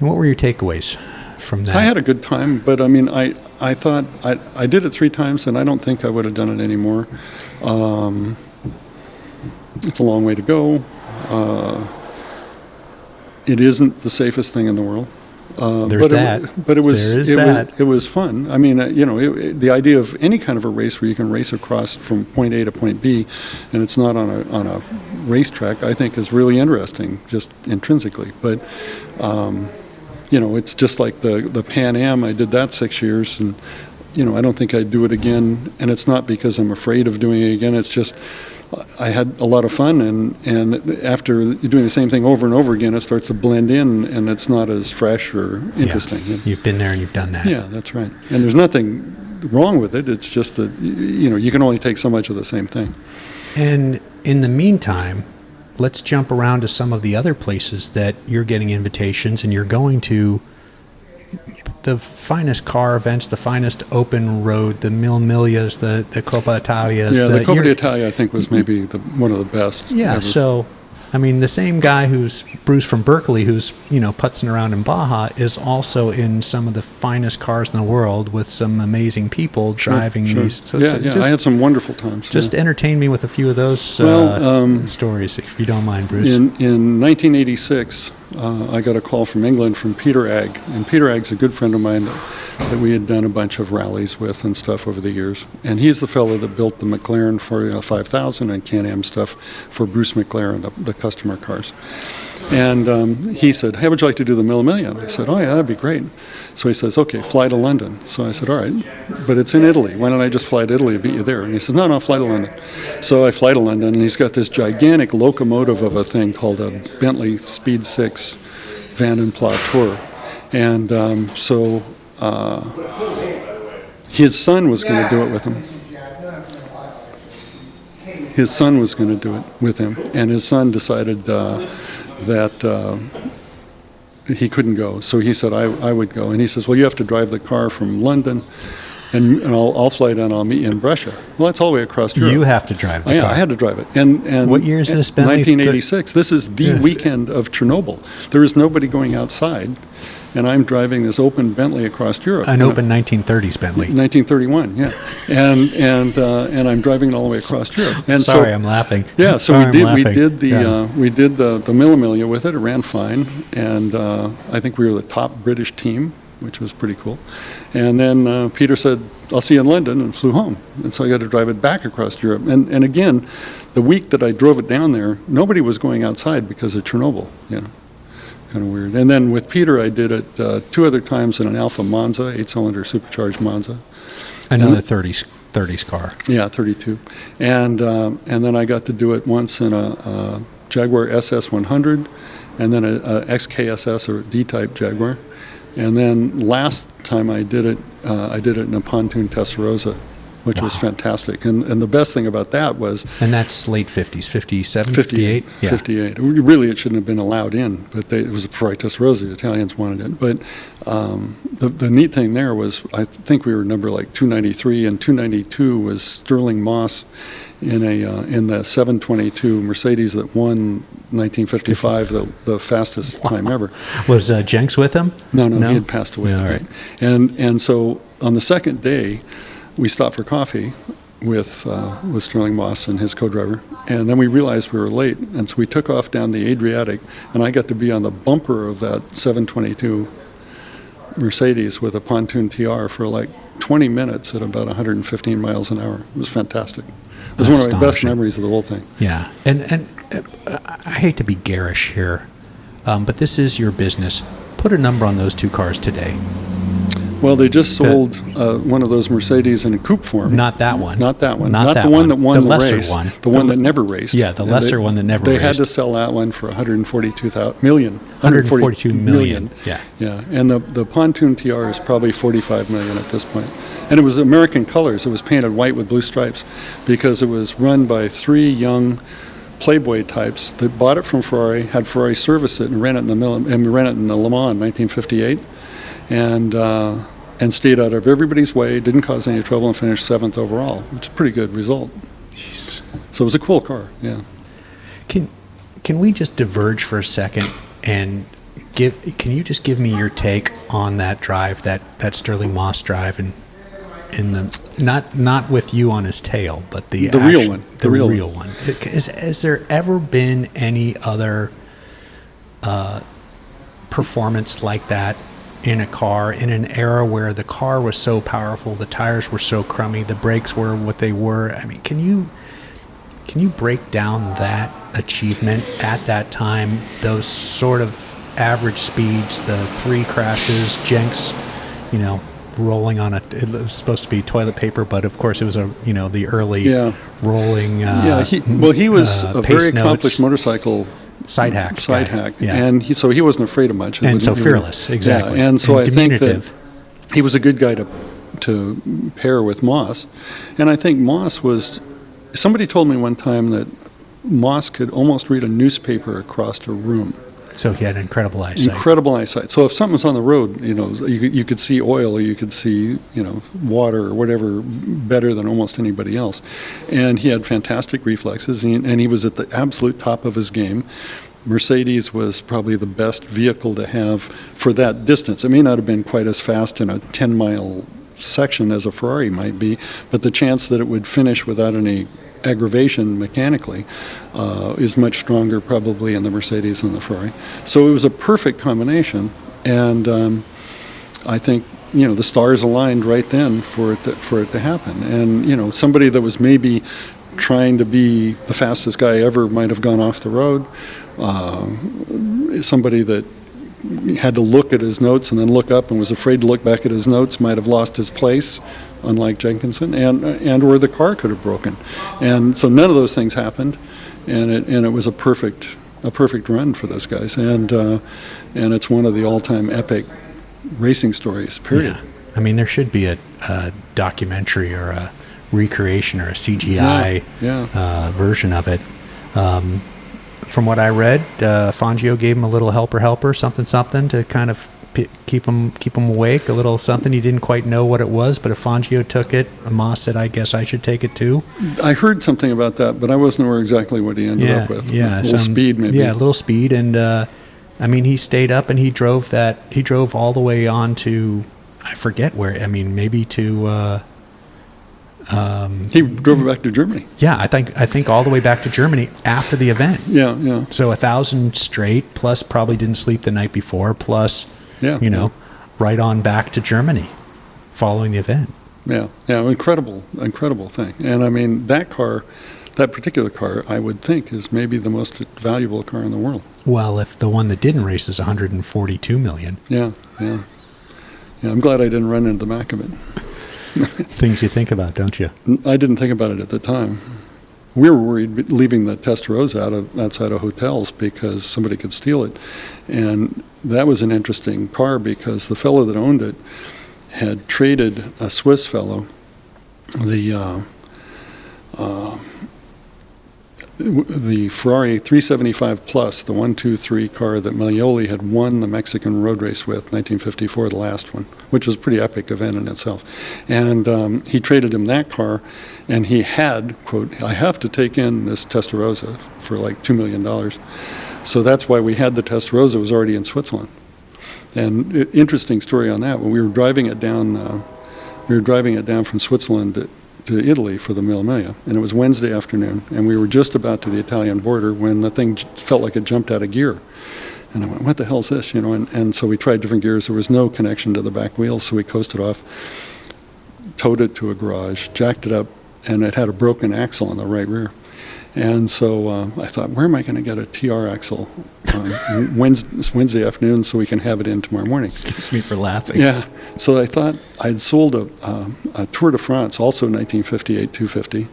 Speaker 1: And what were your takeaways from that?
Speaker 2: I had a good time, but I mean, I thought I did it 3 times, and I don't think I would have done it anymore. It's a long way to go. It isn't the safest thing in the world. But it was fun. I mean, the idea of any kind of a race where you can race across from point A to point B, and it's not on a racetrack, I think is really interesting, just intrinsically. But it's just like the Pan Am. I did that 6 years, and I don't think I'd do it again. And it's not because I'm afraid of doing it again. It's just I had a lot of fun, and after doing the same thing over and over again, it starts to blend in, and it's not as fresh or interesting.
Speaker 1: Yeah. You've been there and you've done that.
Speaker 2: Yeah, that's right. And there's nothing wrong with it. It's just that you can only take so much of the same thing.
Speaker 1: And in the meantime, let's jump around to some of the other places that you're getting invitations, and you're going to the finest car events, the finest open road, the Mil Miglias, the Coppa Italias.
Speaker 2: Yeah, the Coppa d'Italia, I think, was maybe one of the best.
Speaker 1: Yeah,
Speaker 2: ever.
Speaker 1: So, I mean, the same guy who's Bruce from Berkeley, who's, putzing around in Baja, is also in some of the finest cars in the world with some amazing people driving these. So
Speaker 2: I had some wonderful times.
Speaker 1: Just entertain me with a few of those stories, if you don't mind, Bruce.
Speaker 2: In 1986, I got a call from England from Peter Agg, and Peter Agg's a good friend of mine that we had done a bunch of rallies with and stuff over the years. And he's the fellow that built the McLaren 5000 and Can-Am stuff for Bruce McLaren, the customer cars. And he said, "Hey, would you like to do the Mille Miglia?" And I said, "Oh yeah, that'd be great." So he says, "Okay, fly to London." So I said, "All right, but it's in Italy. Why don't I just fly to Italy and beat you there?" And he says, "No, fly to London." So I fly to London, and he's got this gigantic locomotive of a thing called a Bentley Speed 6 Van den Pla Tour. And his son was going to do it with him. His son was going to do it with him, and his son decided that he couldn't go. So he said, I would go. And he says, "Well, you have to drive the car from London, and I'll fly down, I'll meet you in Brescia." Well, that's all the way across Europe.
Speaker 1: You have to drive the car.
Speaker 2: Yeah, I had to drive it. And
Speaker 1: what year is this, Bentley?
Speaker 2: 1986. This is the weekend of Chernobyl. There is nobody going outside, and I'm driving this open Bentley across Europe.
Speaker 1: An open 1930s Bentley.
Speaker 2: 1931, yeah. And I'm driving it all the way across Europe. And
Speaker 1: Sorry, I'm laughing.
Speaker 2: Yeah, so we did the Mille Miglia with it. It ran fine, and I think we were the top British team, which was pretty cool. And then Peter said, "I'll see you in London," and flew home. And so I got to drive it back across Europe. And again, the week that I drove it down there, nobody was going outside because of Chernobyl, Kind of weird. And then with Peter, I did it 2 other times in an Alfa Monza, 8-cylinder supercharged Monza.
Speaker 1: Another 30s car.
Speaker 2: Yeah, 32. And then I got to do it once in a Jaguar SS100, and then a XKSS or D-type Jaguar. And then last time I did it in a pontoon Testarossa, which was fantastic. And the best thing about that was...
Speaker 1: And that's late 50s, 57, 58?
Speaker 2: Yeah. 58. Really, it shouldn't have been allowed in, but it was a Ferrari Testarossa. The Italians wanted it. But the neat thing there was, I think we were number like 293, and 292 was Sterling Moss in the 722 Mercedes that won 1955, the fastest time ever.
Speaker 1: Was Jenks with him?
Speaker 2: No, he had passed away.
Speaker 1: Yeah, all right.
Speaker 2: And so on the second day, we stopped for coffee with Sterling Moss and his co-driver, and then we realized we were late, and so we took off down the Adriatic, and I got to be on the bumper of that 722 Mercedes with a pontoon TR for like 20 minutes at about 115 miles an hour. It was fantastic. It was one of my best memories of the whole thing.
Speaker 1: Yeah, and I hate to be garish here, but this is your business. Put a number on those 2 cars today.
Speaker 2: Well, they just sold one of those Mercedes in a coupe form.
Speaker 1: Not that one.
Speaker 2: Not that one.
Speaker 1: Not
Speaker 2: Not
Speaker 1: that
Speaker 2: the one
Speaker 1: one.
Speaker 2: that won
Speaker 1: The
Speaker 2: the
Speaker 1: lesser
Speaker 2: race.
Speaker 1: one.
Speaker 2: The one that never raced.
Speaker 1: Yeah, the lesser one that never
Speaker 2: They
Speaker 1: raced.
Speaker 2: had to sell that one for 142
Speaker 1: million. Yeah.
Speaker 2: Yeah, and the pontoon TR is probably 45 million at this point. And it was American colors. It was painted white with blue stripes because it was run by 3 young Playboy types that bought it from Ferrari, had Ferrari service it, and ran it in the Le Mans in 1958, and stayed out of everybody's way, didn't cause any trouble, and finished 7th overall, which is a pretty good result.
Speaker 1: Jesus.
Speaker 2: So it was a cool car, yeah.
Speaker 1: Can we just diverge for a second and can you just give me your take on that drive, that Sterling Moss drive, and in the not with you on his tail, but the
Speaker 2: real one,
Speaker 1: the real one. Has there ever been any other performance like that in a car in an era where the car was so powerful, the tires were so crummy, the brakes were what they were? I mean, can you break down that achievement at that time, those sort of average speeds, the 3 crashes, Jenks, rolling on it was supposed to be toilet paper, but of course it was the early rolling.
Speaker 2: He was a very accomplished motorcycle
Speaker 1: side hack,
Speaker 2: and he wasn't afraid of much,
Speaker 1: and so fearless, exactly.
Speaker 2: Yeah, and so I think
Speaker 1: diminutive.
Speaker 2: that he was a good guy to pair with Moss, and I think Moss was. Somebody told me one time that Moss could almost read a newspaper across a room.
Speaker 1: So he had incredible eyesight.
Speaker 2: Incredible eyesight. So if something was on the road, you could see oil, or you could see, water or whatever better than almost anybody else. And he had fantastic reflexes, and he was at the absolute top of his game. Mercedes was probably the best vehicle to have for that distance. It may not have been quite as fast in a 10-mile section as a Ferrari might be, but the chance that it would finish without any aggravation mechanically is much stronger probably in the Mercedes than the Ferrari. So it was a perfect combination, and I think the stars aligned right then for it to happen. And somebody that was maybe trying to be the fastest guy ever might have gone off the road. Somebody that had to look at his notes and then look up and was afraid to look back at his notes might have lost his place, unlike Jenkinson, and or the car could have broken. And so none of those things happened, and it was a perfect run for those guys, and it's one of the all-time epic racing stories, period.
Speaker 1: Yeah. I mean, there should be a documentary or a recreation or a CGI version of it. From what I read, Fangio gave him a little helper, something to kind of keep him awake, a little something. He didn't quite know what it was, but if Fangio took it, Moss said, I guess I should take it too.
Speaker 2: I heard something about that, but I wasn't aware exactly what he ended up with.
Speaker 1: Yeah,
Speaker 2: a little speed maybe.
Speaker 1: Yeah, a little speed, and I mean, he stayed up and he drove all the way on to, I forget where, I mean, maybe to...
Speaker 2: he drove it back to Germany.
Speaker 1: Yeah, I think all the way back to Germany after the event.
Speaker 2: Yeah.
Speaker 1: So 1,000 straight, plus probably didn't sleep the night before, plus, right on back to Germany following the event.
Speaker 2: Yeah, incredible thing. And I mean, that particular car, I would think, is maybe the most valuable car in the world.
Speaker 1: Well, if the one that didn't race is 142 million.
Speaker 2: Yeah. I'm glad I didn't run into the back of it.
Speaker 1: Things you think about, don't you?
Speaker 2: I didn't think about it at the time. We were worried leaving the Testarossa outside of hotels because somebody could steal it. And that was an interesting car because the fellow that owned it had traded a Swiss fellow, the Ferrari 375 Plus, the 1-2-3 car that Maglioli had won the Mexican road race with, 1954, the last one, which was a pretty epic event in itself. And he traded him that car, and he had, quote, I have to take in this Testarossa for like $2 million. So that's why we had the Testarossa. It was already in Switzerland. And interesting story on that, when we were driving it down from Switzerland to Italy for the Mille Miglia, and it was Wednesday afternoon, and we were just about to the Italian border when the thing felt like it jumped out of gear. And I went, what the hell's this? And so we tried different gears. There was no connection to the back wheels, so we coasted off, towed it to a garage, jacked it up, and it had a broken axle on the right rear. And so I thought, where am I going to get a TR axle Wednesday afternoon so we can have it in tomorrow morning?
Speaker 1: Excuse me for laughing.
Speaker 2: Yeah. So I thought I'd sold a Tour de France, also 1958 250,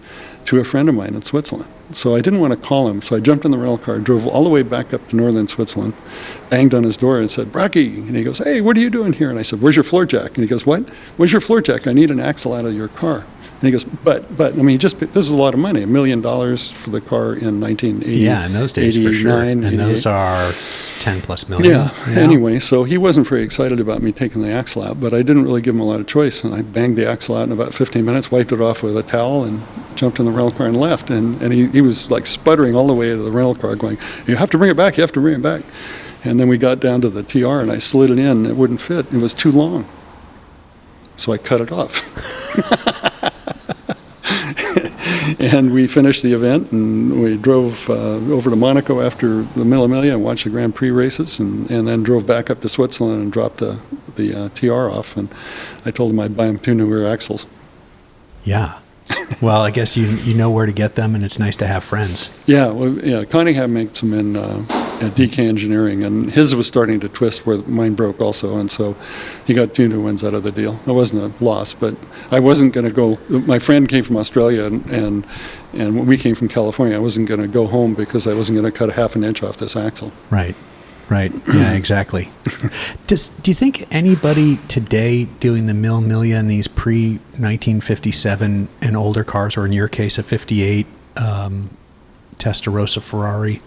Speaker 2: to a friend of mine in Switzerland. So I didn't want to call him, so I jumped in the rental car, drove all the way back up to northern Switzerland, banged on his door and said, Bracky. And he goes, hey, what are you doing here? And I said, where's your floor jack? And he goes, what? Where's your floor jack? I need an axle out of your car. And he goes, but, I mean, this is a lot of money, $1 million for the car in 1980.
Speaker 1: Yeah, in those days, for sure. And those are 10 plus million.
Speaker 2: Yeah. Anyway, so he wasn't very excited about me taking the axle out, but I didn't really give him a lot of choice. And I banged the axle out in about 15 minutes, wiped it off with a towel, and jumped in the rental car and left. And he was like sputtering all the way to the rental car going, you have to bring it back, you have to bring it back. And then we got down to the TR, and I slid it in, and it wouldn't fit. It was too long. So I cut it off. And we finished the event, and we drove over to Monaco after the Mille Miglia and watched the Grand Prix races, and then drove back up to Switzerland and dropped the TR off. And I told him I'd buy him 2 new rear axles.
Speaker 1: Yeah. Well, I guess you know where to get them, and it's nice to have friends.
Speaker 2: Yeah, well, yeah. Cunningham makes them in DK Engineering, and his was starting to twist where mine broke also, and so he got 2 new ones out of the deal. It wasn't a loss, but I wasn't going to go. My friend came from Australia, and we came from California. I wasn't going to go home because I wasn't going to cut a half an inch off this axle.
Speaker 1: Right. Yeah, exactly. Do you think anybody today doing the Mille Miglia in these pre-1957 and older cars, or in your case a 58 Testarossa Ferrari,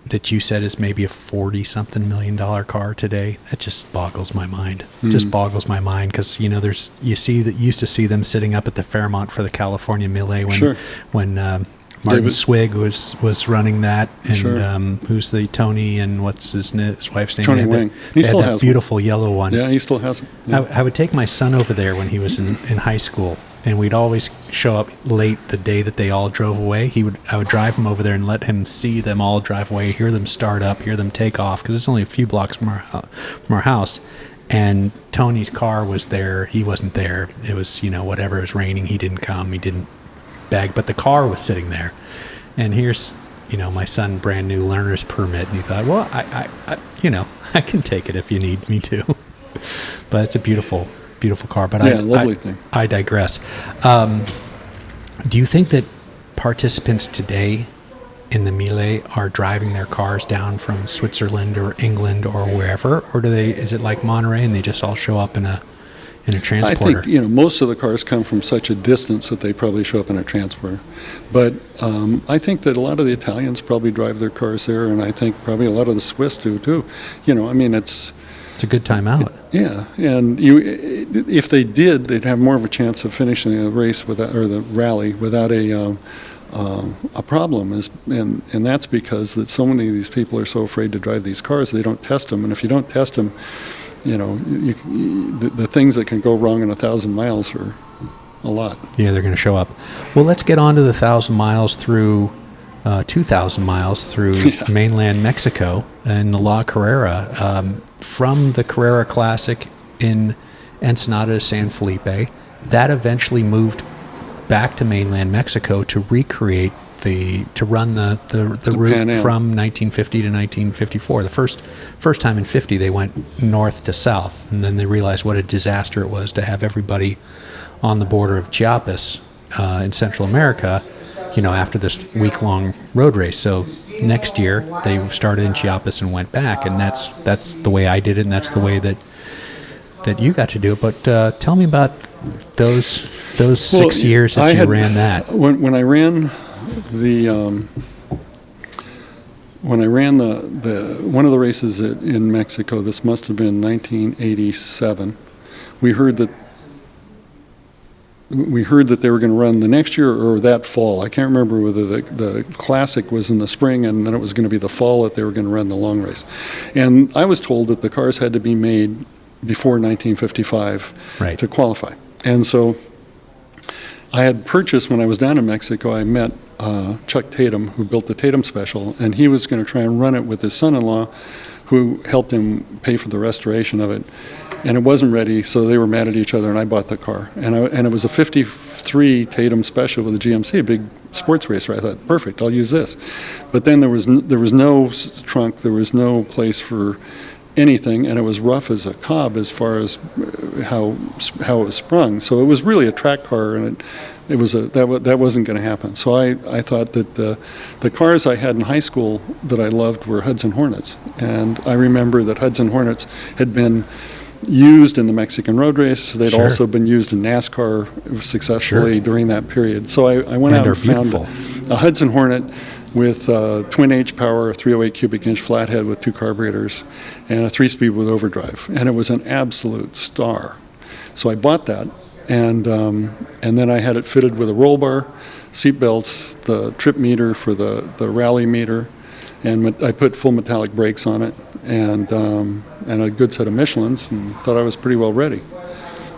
Speaker 1: that you said is maybe a 40-something million dollar car today? That just boggles my mind. It just boggles my mind because used to see them sitting up at the Fairmont for the California Mille when Martin Swig was running that, and who's the Tony, and what's his wife's name?
Speaker 2: Tony Wang.
Speaker 1: He still has that beautiful yellow one.
Speaker 2: Yeah, he still has it. Yeah.
Speaker 1: I would take my son over there when he was in high school, and we'd always show up late the day that they all drove away. I would drive him over there and let him see them all drive away, hear them start up, hear them take off, because it's only a few blocks from our house. And Tony's car was there. He wasn't there. It was, whatever. It was raining. He didn't come. He didn't bag, but the car was sitting there. And here's, my son, brand new learner's permit. And he thought, well, I can take it if you need me to. But it's a beautiful, beautiful car. But
Speaker 2: lovely thing.
Speaker 1: I digress. Do you think that participants today in the Mille are driving their cars down from Switzerland or England or wherever, or is it like Monterey and they just all show up in a transporter?
Speaker 2: I think most of the cars come from such a distance that they probably show up in a transporter. But I think that a lot of the Italians probably drive their cars there, and I think probably a lot of the Swiss do too. It's
Speaker 1: a good time out.
Speaker 2: Yeah, and if they did, they'd have more of a chance of finishing the race or the rally without a problem. And that's because that so many of these people are so afraid to drive these cars, they don't test them. And if you don't test them, the things that can go wrong in 1,000 miles are a lot.
Speaker 1: Yeah, they're going to show up. Well, let's get on to the 1,000 miles through 2,000 miles through mainland Mexico and the La Carrera. From the Carrera Classic in Ensenada to San Felipe, that eventually moved back to mainland Mexico to recreate to run the route from 1950 to 1954. The first time in 50 they went north to south, and then they realized what a disaster it was to have everybody on the border of Chiapas in Central America, after this week-long road race. So next year they started in Chiapas and went back, and that's the way I did it, and that's the way that you got to do it. But tell me about those 6 years that you ran that.
Speaker 2: When I ran the one of the races in Mexico, this must have been 1987. We heard that they were going to run the next year or that fall. I can't remember whether the Classic was in the spring and then it was going to be the fall that they were going to run the long race. And I was told that the cars had to be made before 1955 to qualify. And so I had purchased, when I was down in Mexico, I met Chuck Tatum, who built the Tatum Special, and he was going to try and run it with his son-in-law, who helped him pay for the restoration of it. And it wasn't ready, so they were mad at each other, and I bought the car. And it was a 53 Tatum Special with a GMC, a big sports racer. I thought, perfect, I'll use this. But then there was no trunk, there was no place for anything, and it was rough as a cob as far as how it was sprung. So it was really a track car, and that wasn't going to happen. So I thought that the cars I had in high school that I loved were Hudson Hornets, and I remember that Hudson Hornets had been used in the Mexican road race. They'd also been used in NASCAR successfully during that period. So I went out and found a Hudson Hornet with twin H power, a 308 cubic inch flathead with 2 carburetors, and a 3-speed with overdrive. And it was an absolute star. So I bought that, and then I had it fitted with a roll bar, seat belts, the trip meter for the rally meter, and I put full metallic brakes on it, and a good set of Michelins, and thought I was pretty well ready.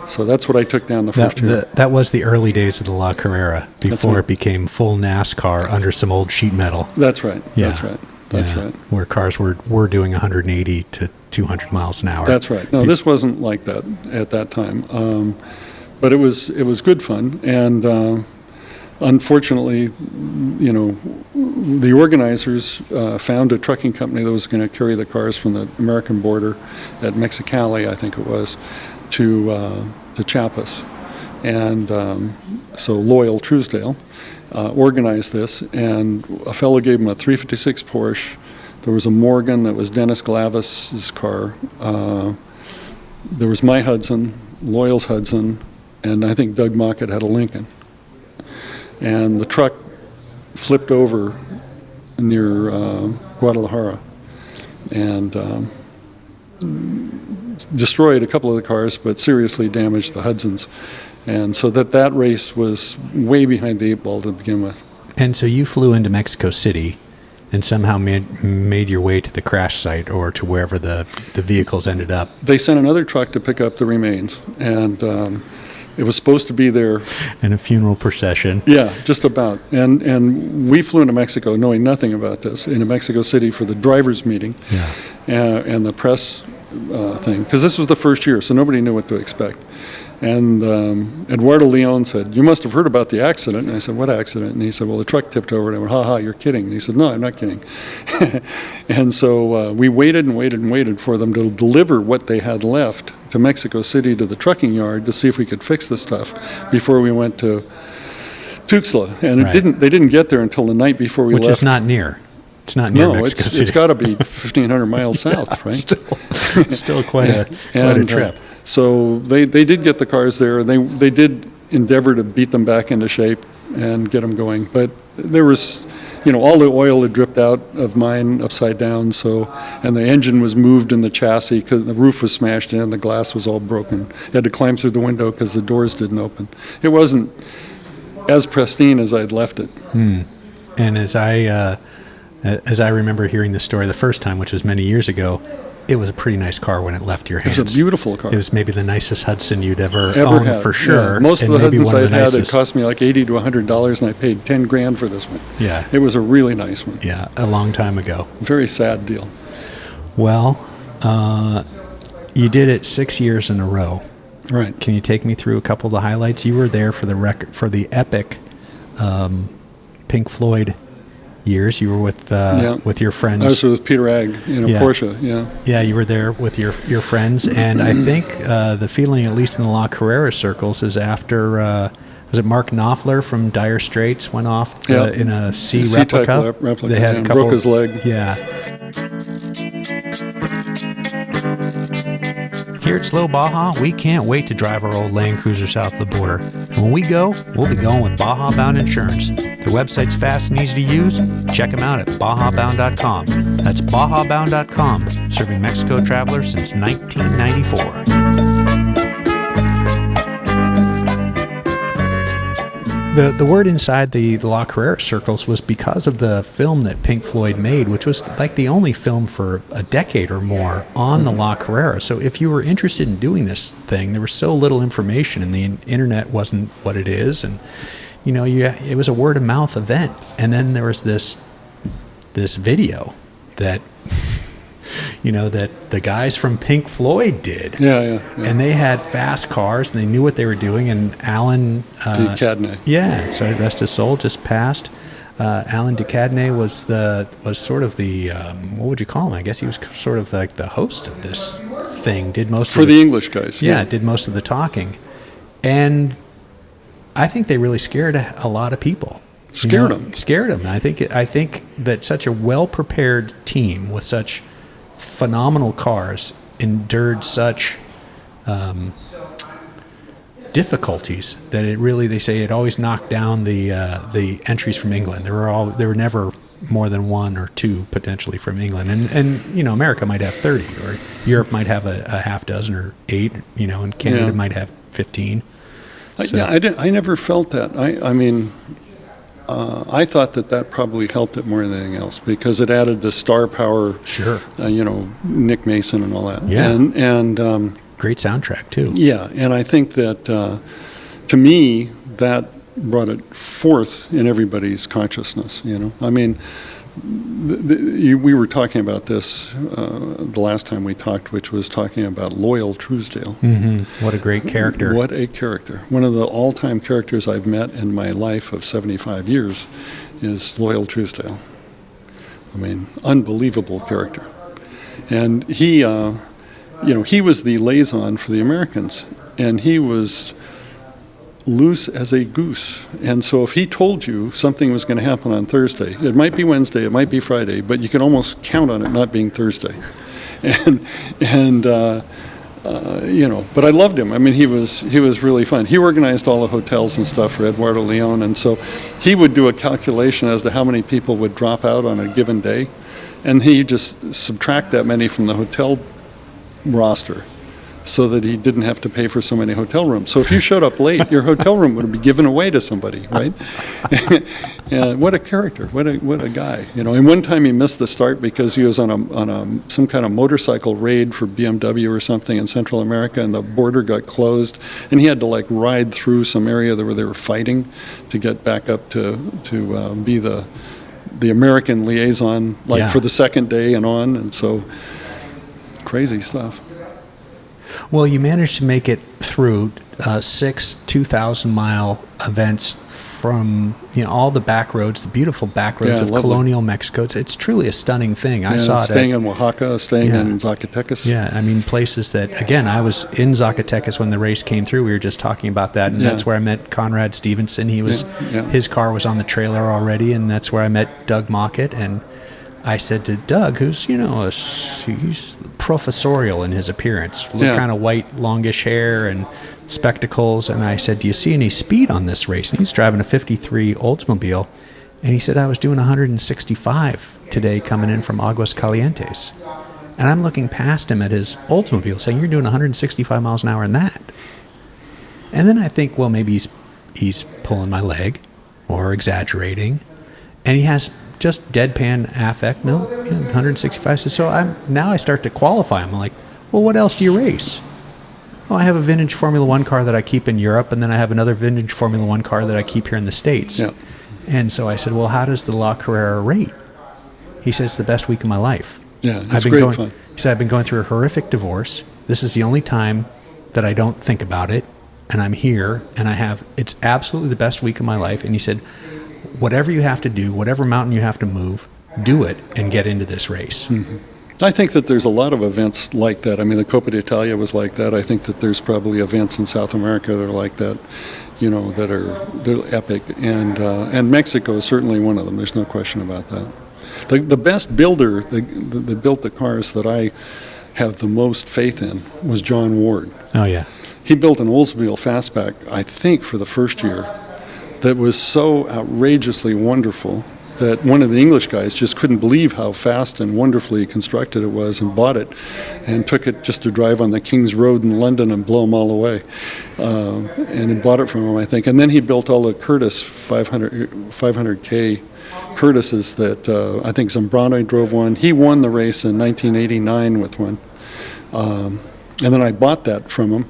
Speaker 2: So that's what I took down the first year.
Speaker 1: That was the early days of the La Carrera, before it became full NASCAR under some old sheet metal.
Speaker 2: That's right.
Speaker 1: Yeah.
Speaker 2: That's right.
Speaker 1: Where cars were doing 180 to 200 miles an hour.
Speaker 2: That's right. No, this wasn't like that at that time. But it was good fun, and unfortunately, the organizers found a trucking company that was going to carry the cars from the American border at Mexicali, I think it was, to Chiapas. And so Loyal Truesdale organized this, and a fellow gave him a 356 Porsche. There was a Morgan that was Dennis Glavis's car. There was my Hudson, Loyal's Hudson, and I think Doug Mockett had a Lincoln. And the truck flipped over near Guadalajara and destroyed a couple of the cars, but seriously damaged the Hudsons. And so that race was way behind the 8 ball to begin with.
Speaker 1: And so you flew into Mexico City and somehow made your way to the crash site, or to wherever the vehicles ended up.
Speaker 2: They sent another truck to pick up the remains, and it was supposed to be there.
Speaker 1: In a funeral procession.
Speaker 2: Yeah, just about. And we flew into Mexico knowing nothing about this, into Mexico City for the driver's meeting and the press thing, because this was the first year, so nobody knew what to expect. And Eduardo Leon said, "You must have heard about the accident." And I said, "What accident?" And he said, "Well, the truck tipped over." And I went, "Ha ha, you're kidding." And he said, "No, I'm not kidding." And so we waited and waited and waited for them to deliver what they had left to Mexico City, to the trucking yard, to see if we could fix the stuff before we went to Tuxtla. And they didn't get there until the night before we left.
Speaker 1: Which is not near. It's not near Mexico City.
Speaker 2: It's got to be 1,500 miles south, right?
Speaker 1: Still quite a trip.
Speaker 2: So they did get the cars there. They did endeavor to beat them back into shape and get them going. But there was, all the oil had dripped out of mine upside down. And the engine was moved in the chassis because the roof was smashed in, the glass was all broken. You had to climb through the window because the doors didn't open. It wasn't as pristine as I'd left it.
Speaker 1: And as I remember hearing the story the first time, which was many years ago, it was a pretty nice car when it left your hands.
Speaker 2: It was a beautiful car.
Speaker 1: It was maybe the nicest Hudson you'd ever owned,
Speaker 2: had,
Speaker 1: for sure.
Speaker 2: Yeah. Most of the Hudsons I had, it cost me like $80 to $100, and I paid $10,000 for this one.
Speaker 1: Yeah.
Speaker 2: It was a really nice one.
Speaker 1: Yeah, a long time ago.
Speaker 2: Very sad deal.
Speaker 1: Well, you did it 6 years in a row.
Speaker 2: Right.
Speaker 1: Can you take me through a couple of the highlights? You were there for the epic Pink Floyd years. You were with your friends.
Speaker 2: I was with Peter Agg in a Porsche.
Speaker 1: Yeah, you were there with your friends, and I think the feeling, at least in the La Carrera circles, is after was it Mark Knopfler from Dire Straits went off in a C replica.
Speaker 2: They had a couple, broke his leg.
Speaker 1: Yeah. Here at Slow Baja, we can't wait to drive our old Land Cruiser south of the border. And when we go, we'll be going with Baja Bound Insurance. Their website's fast and easy to use. Check them out at bajabound.com. That's bajabound.com, serving Mexico travelers since 1994. The word inside the La Carrera circles was because of the film that Pink Floyd made, which was like the only film for a decade or more on the La Carrera. So if you were interested in doing this thing, there was so little information, and the internet wasn't what it is, and it was a word of mouth event. And then there was this video that that the guys from Pink Floyd did.
Speaker 2: Yeah.
Speaker 1: And they had fast cars, and they knew what they were doing. And Alan
Speaker 2: Ducadney.
Speaker 1: Yeah, so rest his soul, just passed. Alan Ducadney was sort of the what would you call him? I guess he was sort of like the host of this thing. Did most
Speaker 2: for the English guys.
Speaker 1: Yeah, did most of the talking, and I think they really scared a lot of people. Scared them. I think that such a well-prepared team with such phenomenal cars endured such difficulties that they say it always knocked down the entries from England. There were never more than one or two potentially from England, and America might have 30, or Europe might have a half dozen or 8, and Canada might have 15. So.
Speaker 2: I never felt that. I mean, I thought that probably helped it more than anything else, because it added the star power.
Speaker 1: Sure.
Speaker 2: Nick Mason and all that.
Speaker 1: Yeah.
Speaker 2: And
Speaker 1: great soundtrack too.
Speaker 2: Yeah, and I think that to me that brought it forth in everybody's consciousness. I mean, we were talking about this the last time we talked, which was talking about Loyal Truesdale.
Speaker 1: Mm-hmm. What a great character.
Speaker 2: What a character. One of the all-time characters I've met in my life of 75 years is Loyal Truesdale. I mean, unbelievable character. And he, he was the liaison for the Americans, and he was loose as a goose. And so if he told you something was going to happen on Thursday, it might be Wednesday, it might be Friday, but you can almost count on it not being Thursday. But I loved him. I mean, he was really fun. He organized all the hotels and stuff for Eduardo Leon, and so he would do a calculation as to how many people would drop out on a given day, and he just subtract that many from the hotel roster, so that he didn't have to pay for so many hotel rooms. So if you showed up late, your hotel room would be given away to somebody, right? What a character! What a guy! And one time he missed the start because he was on some kind of motorcycle raid for BMW or something in Central America, and the border got closed, and he had to ride through some area where they were fighting to get back up to be the American liaison, for the second day and on, and so crazy stuff.
Speaker 1: Well, you managed to make it through 6 2,000-mile events from all the back roads, the beautiful back roads of lovely. Colonial Mexico. It's truly a stunning thing. I saw it.
Speaker 2: Staying in Oaxaca, staying in Zacatecas.
Speaker 1: Yeah, I mean, places that, again, I was in Zacatecas when the race came through. We were just talking about that, and that's where I met Conrad Stevenson. His car was on the trailer already, and that's where I met Doug Mockett. And I said to Doug, who's, he's professorial in his appearance, kind of white, longish hair and spectacles, and I said, do you see any speed on this race? And he's driving a 53 Oldsmobile, and he said, I was doing 165 today coming in from Aguas Calientes. And I'm looking past him at his Oldsmobile saying, you're doing 165 miles an hour in that. And then I think, well, maybe he's pulling my leg or exaggerating, and he has just deadpan affect. No, 165. So I start to qualify him. I'm like, well, what else do you race? Oh, I have a vintage Formula One car that I keep in Europe, and then I have another vintage Formula One car that I keep here in the States.
Speaker 2: Yeah.
Speaker 1: And so I said, well, how does the La Carrera rate? He said, it's the best week of my life.
Speaker 2: Yeah, it's great fun.
Speaker 1: He said, I've been going through a horrific divorce. This is the only time that I don't think about it, and I'm here, and it's absolutely the best week of my life. And he said, whatever you have to do, whatever mountain you have to move, do it and get into this race.
Speaker 2: Mm-hmm. I think that there's a lot of events like that. I mean, the Coppa d'Italia was like that. I think that there's probably events in South America that are like that, they're epic. And Mexico is certainly one of them. There's no question about that. The best builder that built the cars that I have the most faith in was John Ward.
Speaker 1: Oh, yeah.
Speaker 2: He built an Oldsmobile Fastback, I think, for the first year, that was so outrageously wonderful that one of the English guys just couldn't believe how fast and wonderfully constructed it was, and bought it and took it just to drive on the King's Road in London and blow them all away. And he bought it from him, I think. And then he built all the Curtis 500K Curtises that I think Zambrano drove one. He won the race in 1989 with one. And then I bought that from him.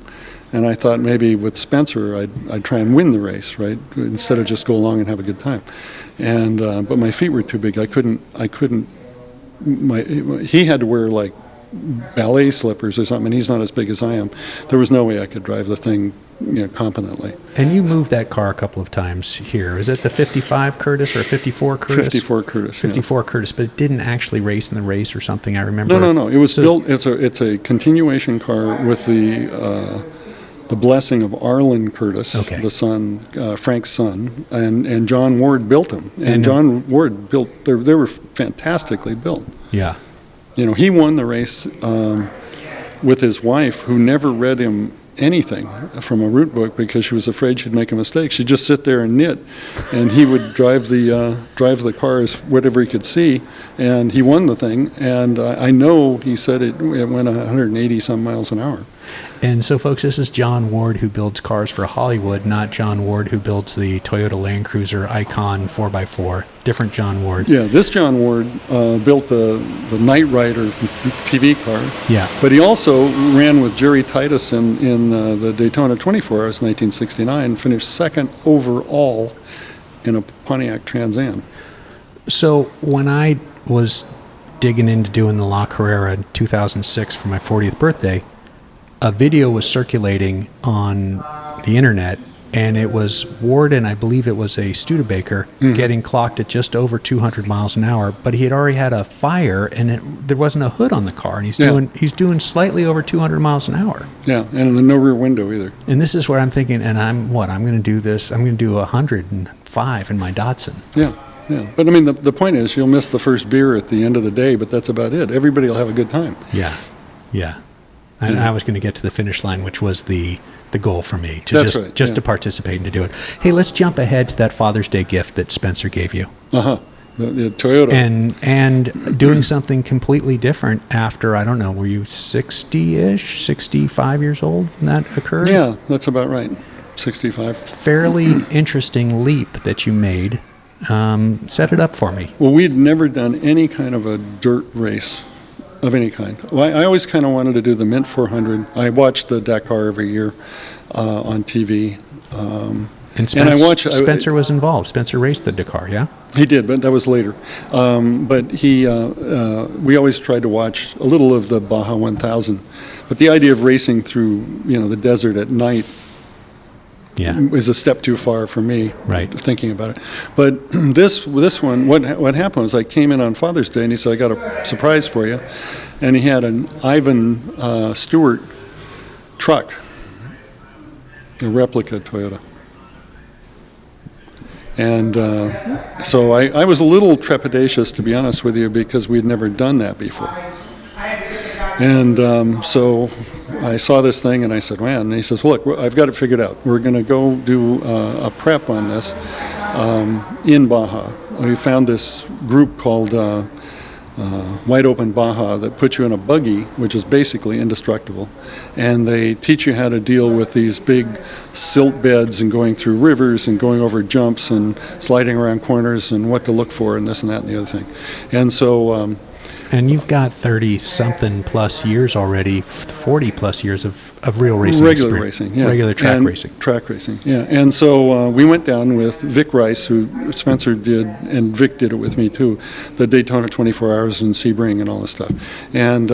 Speaker 2: And I thought maybe with Spencer I'd try and win the race, right, instead of just go along and have a good time. And but my feet were too big. I couldn't. He had to wear like ballet slippers or something, and he's not as big as I am. There was no way I could drive the thing, competently.
Speaker 1: And you moved that car a couple of times here. Is it the 55 Curtis or 54 Curtis?
Speaker 2: 54 Curtis.
Speaker 1: 54 Curtis, but it didn't actually race in the race or something, I remember.
Speaker 2: No. It was built, it's a continuation car with the blessing of Arlen Curtis, the son, Frank's son, and John Ward built them. And John Ward built, they were fantastically built.
Speaker 1: Yeah.
Speaker 2: He won the race with his wife, who never read him anything from a route book because she was afraid she'd make a mistake. She'd just sit there and knit, and he would drive the cars whatever he could see, and he won the thing. And I know he said it went 180 some miles an hour.
Speaker 1: And so, folks, this is John Ward, who builds cars for Hollywood, not John Ward, who builds the Toyota Land Cruiser Icon 4x4. Different John Ward. Yeah,
Speaker 2: this John Ward built the Knight Rider TV car.
Speaker 1: Yeah.
Speaker 2: But he also ran with Jerry Titus in the Daytona 24 Hours 1969, finished second overall in a Pontiac Trans Am.
Speaker 1: So when I was digging into doing the La Carrera in 2006 for my 40th birthday, a video was circulating on the internet, and it was Ward, and I believe it was a Studebaker, getting clocked at just over 200 miles an hour, but he had already had a fire, and there wasn't a hood on the car, and he's doing slightly over 200 miles an hour.
Speaker 2: Yeah, and no rear window either.
Speaker 1: And this is where I'm thinking, and I'm going to do this, I'm going to do 105 in my Datsun.
Speaker 2: Yeah. But I mean, the point is, you'll miss the first beer at the end of the day, but that's about it. Everybody will have a good time.
Speaker 1: Yeah. And I was going to get to the finish line, which was the goal for me, to to participate and to do it. Hey, let's jump ahead to that Father's Day gift that Spencer gave you.
Speaker 2: The Toyota.
Speaker 1: And doing something completely different after, I don't know, were you 60-ish, 65 years old when that occurred?
Speaker 2: Yeah, that's about right, 65.
Speaker 1: Fairly interesting leap that you made. Set it up for me.
Speaker 2: Well, we'd never done any kind of a dirt race of any kind. Well, I always kind of wanted to do the Mint 400. I watched the Dakar every year on TV.
Speaker 1: And Spencer was involved. Spencer raced the Dakar, yeah?
Speaker 2: He did, but that was later. But we always tried to watch a little of the Baja 1000. But the idea of racing through, the desert at night was a step too far for me, thinking about it. But this one, what happened was I came in on Father's Day, and he said, I got a surprise for you. And he had an Ivan Stewart truck, a replica Toyota. And so I was a little trepidatious, to be honest with you, because we'd never done that before. And so I saw this thing, and I said, man, and he says, look, I've got it figured out. We're going to go do a prep on this in Baja. We found this group called Wide Open Baja that puts you in a buggy, which is basically indestructible. And they teach you how to deal with these big silt beds and going through rivers and going over jumps and sliding around corners and what to look for and this and that and the other thing. And so...
Speaker 1: and you've got 30-something plus years already, 40-plus years of real racing
Speaker 2: Regular
Speaker 1: experience.
Speaker 2: Racing, yeah.
Speaker 1: Regular track racing.
Speaker 2: Track racing, yeah. And so we went down with Vic Rice, who Spencer did, and Vic did it with me too, the Daytona 24 Hours and Sebring and all this stuff. And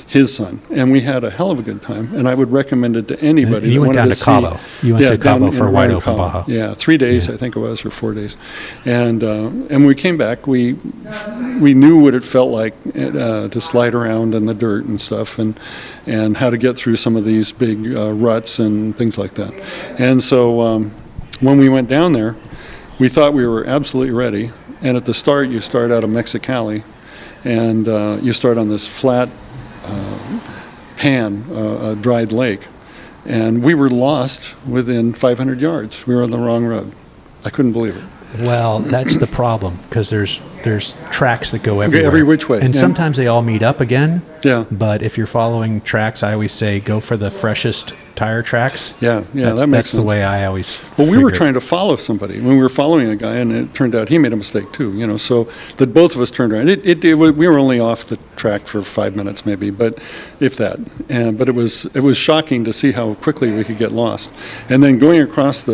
Speaker 2: his son. And we had a hell of a good time, and I would recommend it to anybody.
Speaker 1: And you went down to Cabo. You went to Cabo for Wide Open Baja.
Speaker 2: Yeah, 3 days, I think it was, or 4 days. And when we came back, we knew what it felt like to slide around in the dirt and stuff, and how to get through some of these big ruts and things like that. And so when we went down there, we thought we were absolutely ready. And at the start, you start out of Mexicali, and you start on this flat pan, a dried lake. And we were lost within 500 yards. We were on the wrong road. I couldn't believe it.
Speaker 1: Well, that's the problem, because there's tracks that go everywhere.
Speaker 2: Every which way.
Speaker 1: And sometimes they all meet up again.
Speaker 2: Yeah.
Speaker 1: But if you're following tracks, I always say go for the freshest tire tracks.
Speaker 2: Yeah, that makes sense.
Speaker 1: That's the way I always
Speaker 2: we were trying to follow somebody. When we were following a guy, and it turned out he made a mistake too, so that both of us turned around. We were only off the track for 5 minutes maybe, but if that. But it was shocking to see how quickly we could get lost. And then going across I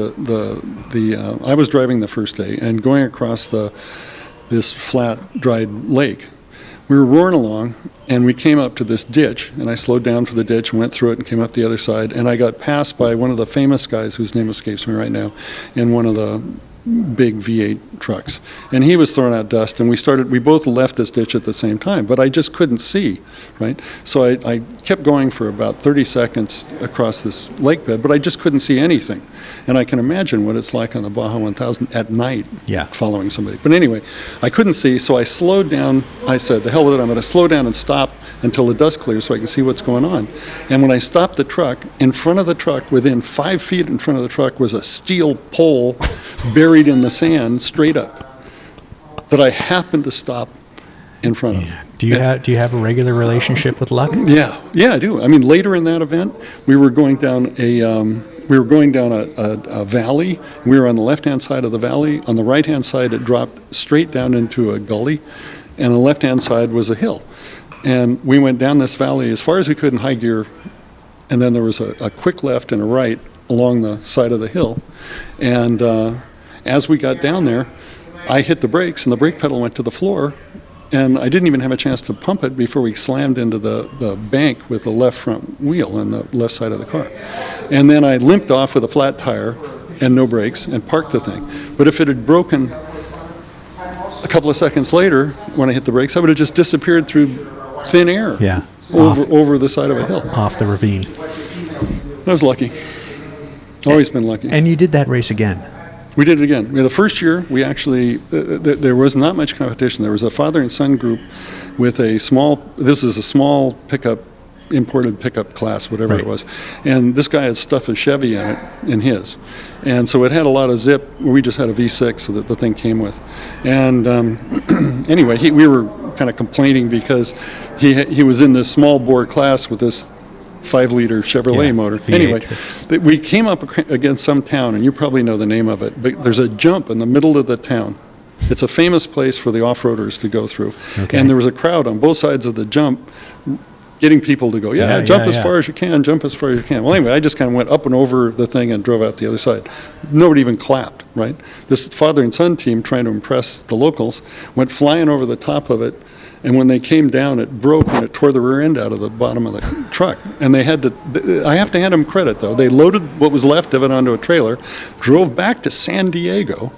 Speaker 2: was driving the first day, and going across this flat, dried lake we were roaring along, and we came up to this ditch, and I slowed down for the ditch and went through it and came up the other side, and I got passed by one of the famous guys whose name escapes me right now in one of the big V8 trucks, and he was throwing out dust, and we both left this ditch at the same time, but I just couldn't see, right? So I kept going for about 30 seconds across this lake bed, but I just couldn't see anything, and I can imagine what it's like on the Baja 1000 at night following somebody. But anyway, I couldn't see, so I slowed down. I said, the hell with it, I'm going to slow down and stop until the dust clears so I can see what's going on. And when I stopped the truck, in front of the truck, within 5 feet in front of the truck, was a steel pole buried in the sand straight up that I happened to stop in front of.
Speaker 1: Do you have a regular relationship with luck?
Speaker 2: Yeah, I do. I mean, later in that event, we were going down a valley. We were on the left-hand side of the valley. On the right-hand side, it dropped straight down into a gully, and on the left-hand side was a hill. And we went down this valley as far as we could in high gear, and then there was a quick left and a right along the side of the hill. And as we got down there, I hit the brakes, and the brake pedal went to the floor, and I didn't even have a chance to pump it before we slammed into the bank with the left front wheel on the left side of the car. And then I limped off with a flat tire and no brakes and parked the thing. But if it had broken a couple of seconds later, when I hit the brakes, I would have just disappeared through thin air over the side of a hill.
Speaker 1: Off the ravine.
Speaker 2: I was lucky. Always been lucky.
Speaker 1: And you did that race again.
Speaker 2: We did it again. The first year, we actually, there was not much competition. There was a father and son group with this is a small pickup, imported pickup class, whatever it was. And this guy had stuffed a Chevy in it, in his. And so it had a lot of zip. We just had a V6 so that the thing came with. And anyway, we were kind of complaining because he was in this small bore class with this 5-liter Chevrolet motor. V8. Anyway, we came up against some town, and you probably know the name of it, but there's a jump in the middle of the town. It's a famous place for the off-roaders to go through. Okay. And there was a crowd on both sides of the jump getting people to go, jump as far as you can, jump as far as you can. Well, anyway, I just kind of went up and over the thing and drove out the other side. Nobody even clapped, right? This father and son team, trying to impress the locals, went flying over the top of it. And when they came down, it broke and it tore the rear end out of the bottom of the truck. And I have to hand them credit, though. They loaded what was left of it onto a trailer, drove back to San Diego,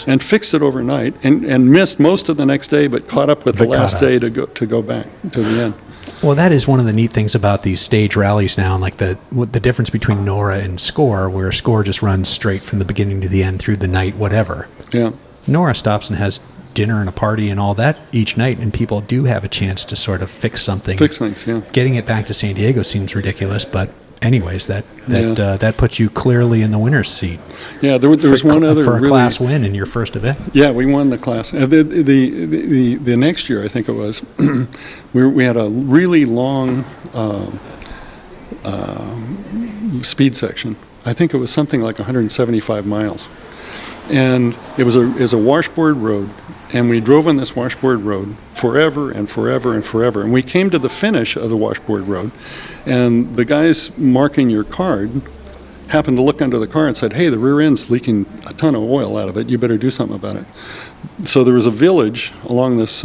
Speaker 2: and fixed it overnight, and missed most of the next day, but caught up with the last day to go back to the end.
Speaker 1: Well, that is one of the neat things about these stage rallies now, like the difference between Nora and Score, where Score just runs straight from the beginning to the end through the night, whatever.
Speaker 2: Yeah.
Speaker 1: Nora stops and has dinner and a party and all that each night, and people do have a chance to sort of fix something.
Speaker 2: Fix things, yeah.
Speaker 1: Getting it back to San Diego seems ridiculous, but anyways, that puts you clearly in the winner's seat. Yeah, there was one other for a class win in your first event.
Speaker 2: Yeah, we won the class. The next year, I think it was, we had a really long speed section. I think it was something like 175 miles. And it was a washboard road, and we drove on this washboard road forever and forever and forever. And we came to the finish of the washboard road, and the guys marking your card happened to look under the car and said, "Hey, the rear end's leaking a ton of oil out of it. You better do something about it." So there was a village along this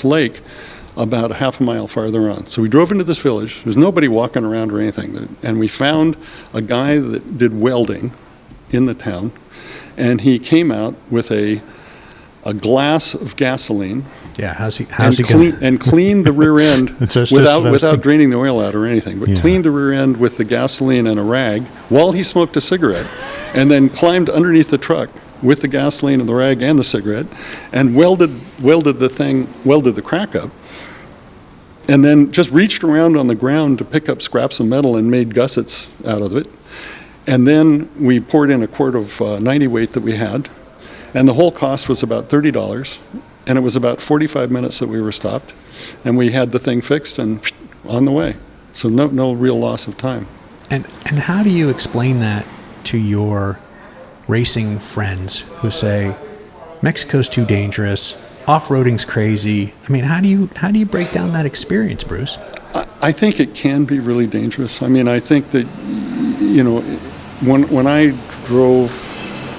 Speaker 2: lake about a half a mile farther on. So we drove into this village. There's nobody walking around or anything. And we found a guy that did welding in the town. And he came out with a glass of gasoline.
Speaker 1: Yeah, how's he
Speaker 2: and cleaned the rear end without draining the oil out or anything, but cleaned the rear end with the gasoline and a rag while he smoked a cigarette, and then climbed underneath the truck with the gasoline and the rag and the cigarette, and welded the crack up, and then just reached around on the ground to pick up scraps of metal and made gussets out of it. And then we poured in a quart of 90 weight that we had, and the whole cost was about $30, and it was about 45 minutes that we were stopped, and we had the thing fixed and on the way. So no real loss of time.
Speaker 1: And how do you explain that to your racing friends who say, Mexico's too dangerous, off-roading's crazy? I mean, how do you break down that experience, Bruce?
Speaker 2: I think it can be really dangerous. I mean, I think that, when I drove,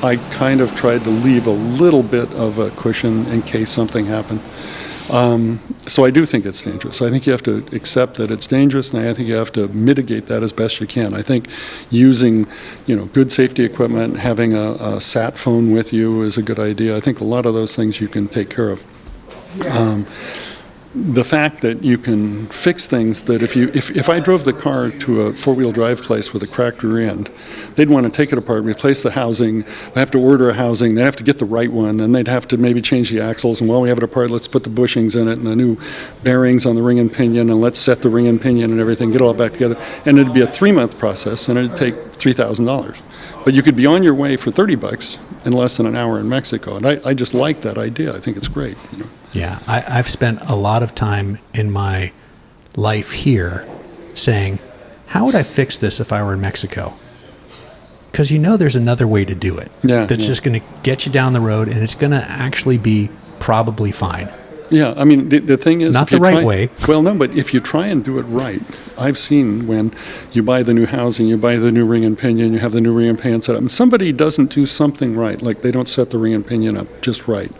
Speaker 2: I kind of tried to leave a little bit of a cushion in case something happened. So I do think it's dangerous. I think you have to accept that it's dangerous, and I think you have to mitigate that as best you can. I think using, good safety equipment, having a sat phone with you is a good idea. I think a lot of those things you can take care of. The fact that you can fix things that if I drove the car to a four-wheel drive place with a cracked rear end, they'd want to take it apart, replace the housing, I have to order a housing, they'd have to get the right one, and they'd have to maybe change the axles, and while we have it apart, let's put the bushings in it and the new bearings on the ring and pinion, and let's set the ring and pinion and everything, get it all back together. And it'd be a 3-month process, and it'd take $3,000. But you could be on your way for $30 in less than an hour in Mexico. And I just like that idea. I think it's great.
Speaker 1: Yeah, I've spent a lot of time in my life here saying, how would I fix this if I were in Mexico? Because there's another way to do it. That's just going to get you down the road, and it's going to actually be probably fine.
Speaker 2: Yeah, I mean, the thing is...
Speaker 1: Not the right way.
Speaker 2: Well, no, but if you try and do it right, I've seen when you buy the new housing, you buy the new ring and pinion, you have the new ring and pinion set up, and somebody doesn't do something right, like they don't set the ring and pinion up just right,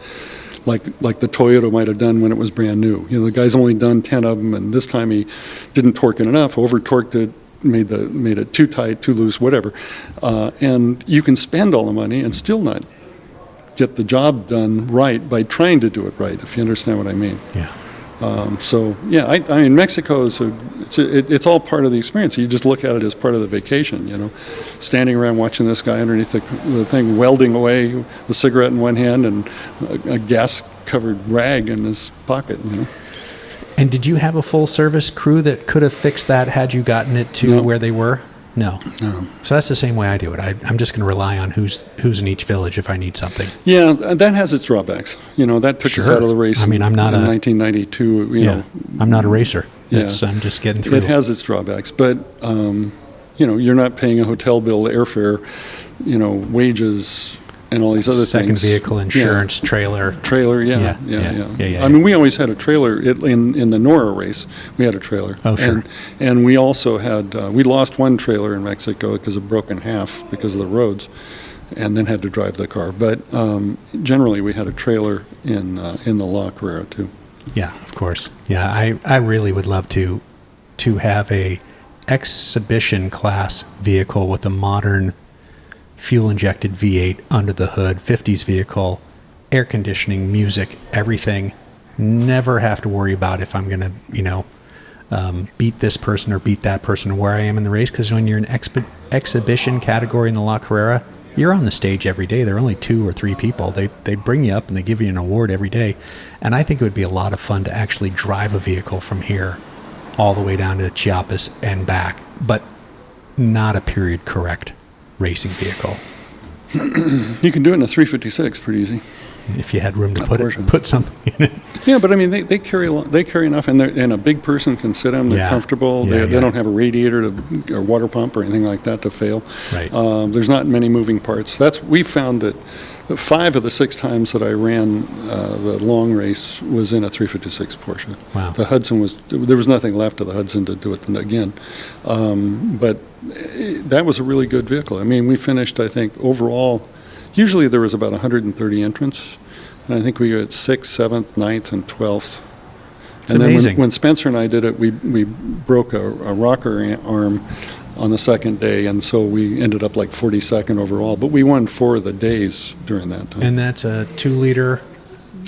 Speaker 2: like the Toyota might have done when it was brand new. The guy's only done 10 of them, and this time he didn't torque it enough, over-torqued it, made it too tight, too loose, whatever. And you can spend all the money and still not get the job done right by trying to do it right, if you understand what I mean.
Speaker 1: Yeah.
Speaker 2: I mean, Mexico it's all part of the experience. You just look at it as part of the vacation, standing around watching this guy underneath the thing welding away, the cigarette in one hand and a gas-covered rag in his pocket,
Speaker 1: And did you have a full-service crew that could have fixed that had you gotten it to where they were? No. So that's the same way I do it. I'm just going to rely on who's in each village if I need something.
Speaker 2: Yeah, that has its drawbacks. That took us out of the race.
Speaker 1: I mean, I'm not
Speaker 2: in 1992.
Speaker 1: I'm not a racer.
Speaker 2: Yeah.
Speaker 1: I'm just getting through.
Speaker 2: It has its drawbacks, but you're not paying a hotel bill, airfare, wages, and all these other things.
Speaker 1: Second vehicle insurance, trailer.
Speaker 2: Yeah. I mean, we always had a trailer in the Nora race. We had a trailer.
Speaker 1: Oh, sure.
Speaker 2: And we also had we lost one trailer in Mexico because it broke in half because of the roads, and then had to drive the car. But generally, we had a trailer in the La Carrera too.
Speaker 1: Yeah, of course. Yeah, I really would love to have a exhibition class vehicle with a modern fuel-injected V8 under the hood, 50s vehicle, air conditioning, music, everything. Never have to worry about if I'm going to, beat this person or beat that person or where I am in the race. Because when you're in exhibition category in the La Carrera, you're on the stage every day. There are only 2 or 3 people. They bring you up and they give you an award every day. And I think it would be a lot of fun to actually drive a vehicle from here all the way down to Chiapas and back, but not a period correct racing vehicle.
Speaker 2: You can do it in a 356 pretty easy.
Speaker 1: If you had room to put something in it.
Speaker 2: Yeah, but I mean, they carry enough, and a big person can sit in them. They're comfortable. They don't have a radiator or water pump or anything like that to fail.
Speaker 1: Right.
Speaker 2: There's not many moving parts. We found that 5 of the 6 times that I ran the long race was in a 356 Porsche.
Speaker 1: Wow.
Speaker 2: The Hudson there was nothing left of the Hudson to do it again. But that was a really good vehicle. I mean, we finished, I think, overall. Usually there was about 130 entrants, and I think we got 6th, 7th, 9th, and 12th.
Speaker 1: It's amazing.
Speaker 2: When Spencer and I did it, we broke a rocker arm on the second day, and so we ended up like 42nd overall. But we won 4 of the days during that time.
Speaker 1: And that's a 2-liter.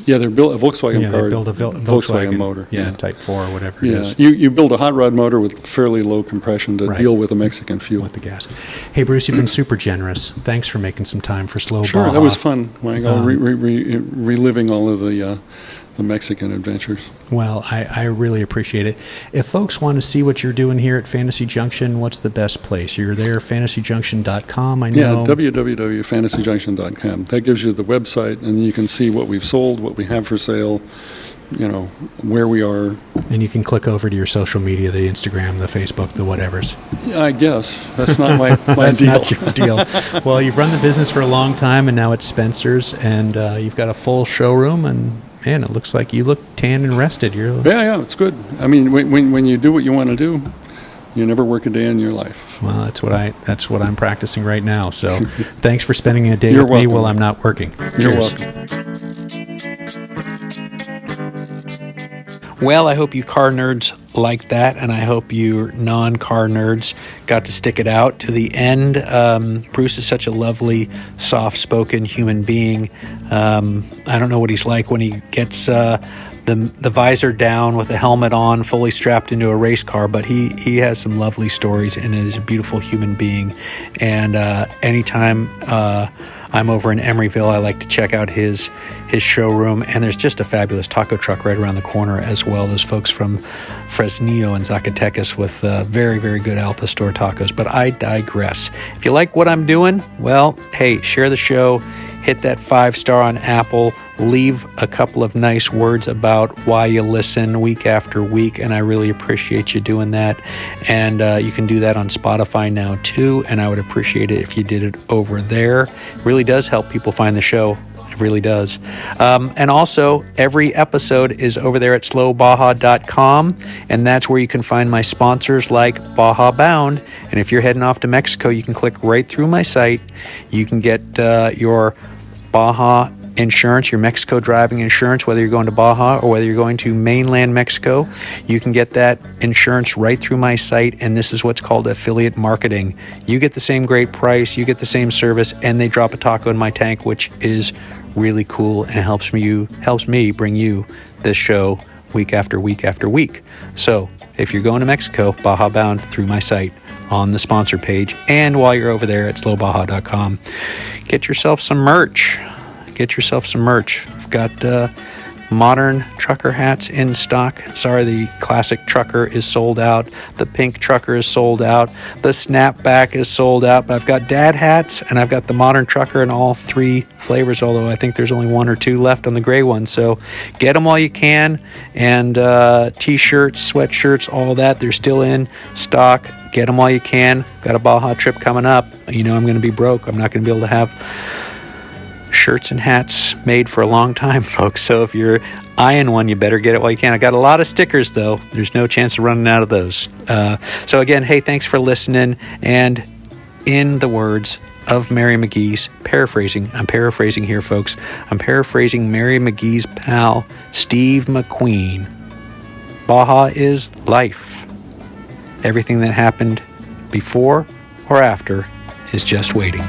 Speaker 2: Yeah, they're built a Volkswagen.
Speaker 1: Yeah, they build a Volkswagen
Speaker 2: motor.
Speaker 1: Yeah, Type 4 or whatever it is.
Speaker 2: You build a hot rod motor with fairly low compression to deal with the Mexican fuel.
Speaker 1: With the gas. Hey, Bruce, you've been super generous. Thanks for making some time for Slow Baja.
Speaker 2: Sure, that was fun. Reliving all of the Mexican adventures.
Speaker 1: Well, I really appreciate it. If folks want to see what you're doing here at Fantasy Junction, what's the best place? You're there, fantasyjunction.com, I know.
Speaker 2: Yeah, www.fantasyjunction.com. That gives you the website, and you can see what we've sold, what we have for sale, where we are.
Speaker 1: And you can click over to your social media, the Instagram, the Facebook, the whatevers.
Speaker 2: Yeah, I guess. That's not my
Speaker 1: That's
Speaker 2: deal.
Speaker 1: Not your deal. Well, you've run the business for a long time, and now it's Spencer's, and you've got a full showroom, and man, it looks like you look tan and rested.
Speaker 2: Yeah, it's good. I mean, when you do what you want to do, you never work a day in your life.
Speaker 1: Well, that's what I'm practicing right now. So, thanks for spending a day with me while I'm not working.
Speaker 2: You're
Speaker 1: Cheers.
Speaker 2: welcome.
Speaker 1: Well, I hope you car nerds like that, and I hope you non-car nerds got to stick it out to the end. Bruce is such a lovely, soft-spoken human being. I don't know what he's like when he gets the visor down with the helmet on, fully strapped into a race car, but he has some lovely stories and is a beautiful human being. And anytime I'm over in Emeryville, I like to check out his showroom, and there's just a fabulous taco truck right around the corner as well. Those folks from Fresnillo and Zacatecas with very, very good Al Pastor tacos. But I digress. If you like what I'm doing, well, hey, share the show, hit that 5-star on Apple, leave a couple of nice words about why you listen week after week, and I really appreciate you doing that. And you can do that on Spotify now too, and I would appreciate it if you did it over there. It really does help people find the show. It really does. And also, every episode is over there at slowbaja.com, and that's where you can find my sponsors like Baja Bound. And if you're heading off to Mexico, you can click right through my site. You can get your Baja insurance, your Mexico driving insurance, whether you're going to Baja or whether you're going to mainland Mexico. You can get that insurance right through my site, and this is what's called affiliate marketing. You get the same great price, you get the same service, and they drop a taco in my tank, which is really cool and helps me bring you this show week after week after week. So if you're going to Mexico, Baja Bound through my site on the sponsor page, and while you're over there at slowbaja.com, get yourself some merch. I've got modern trucker hats in stock. Sorry, the classic trucker is sold out. The pink trucker is sold out. The snapback is sold out. But I've got dad hats, and I've got the modern trucker in all 3 flavors, although I think there's only 1 or 2 left on the gray one. So get them while you can. And t-shirts, sweatshirts, all that, they're still in stock. Get them while you can. Got a Baja trip coming up. You know I'm going to be broke. I'm not going to be able to have shirts and hats made for a long time, folks. So if you're eyeing one, you better get it while you can. I got a lot of stickers, though. There's no chance of running out of those. So again, hey, thanks for listening. And in the words of Mary McGee's, I'm paraphrasing here, folks. I'm paraphrasing Mary McGee's pal, Steve McQueen. Baja is life. Everything that happened before or after is just waiting.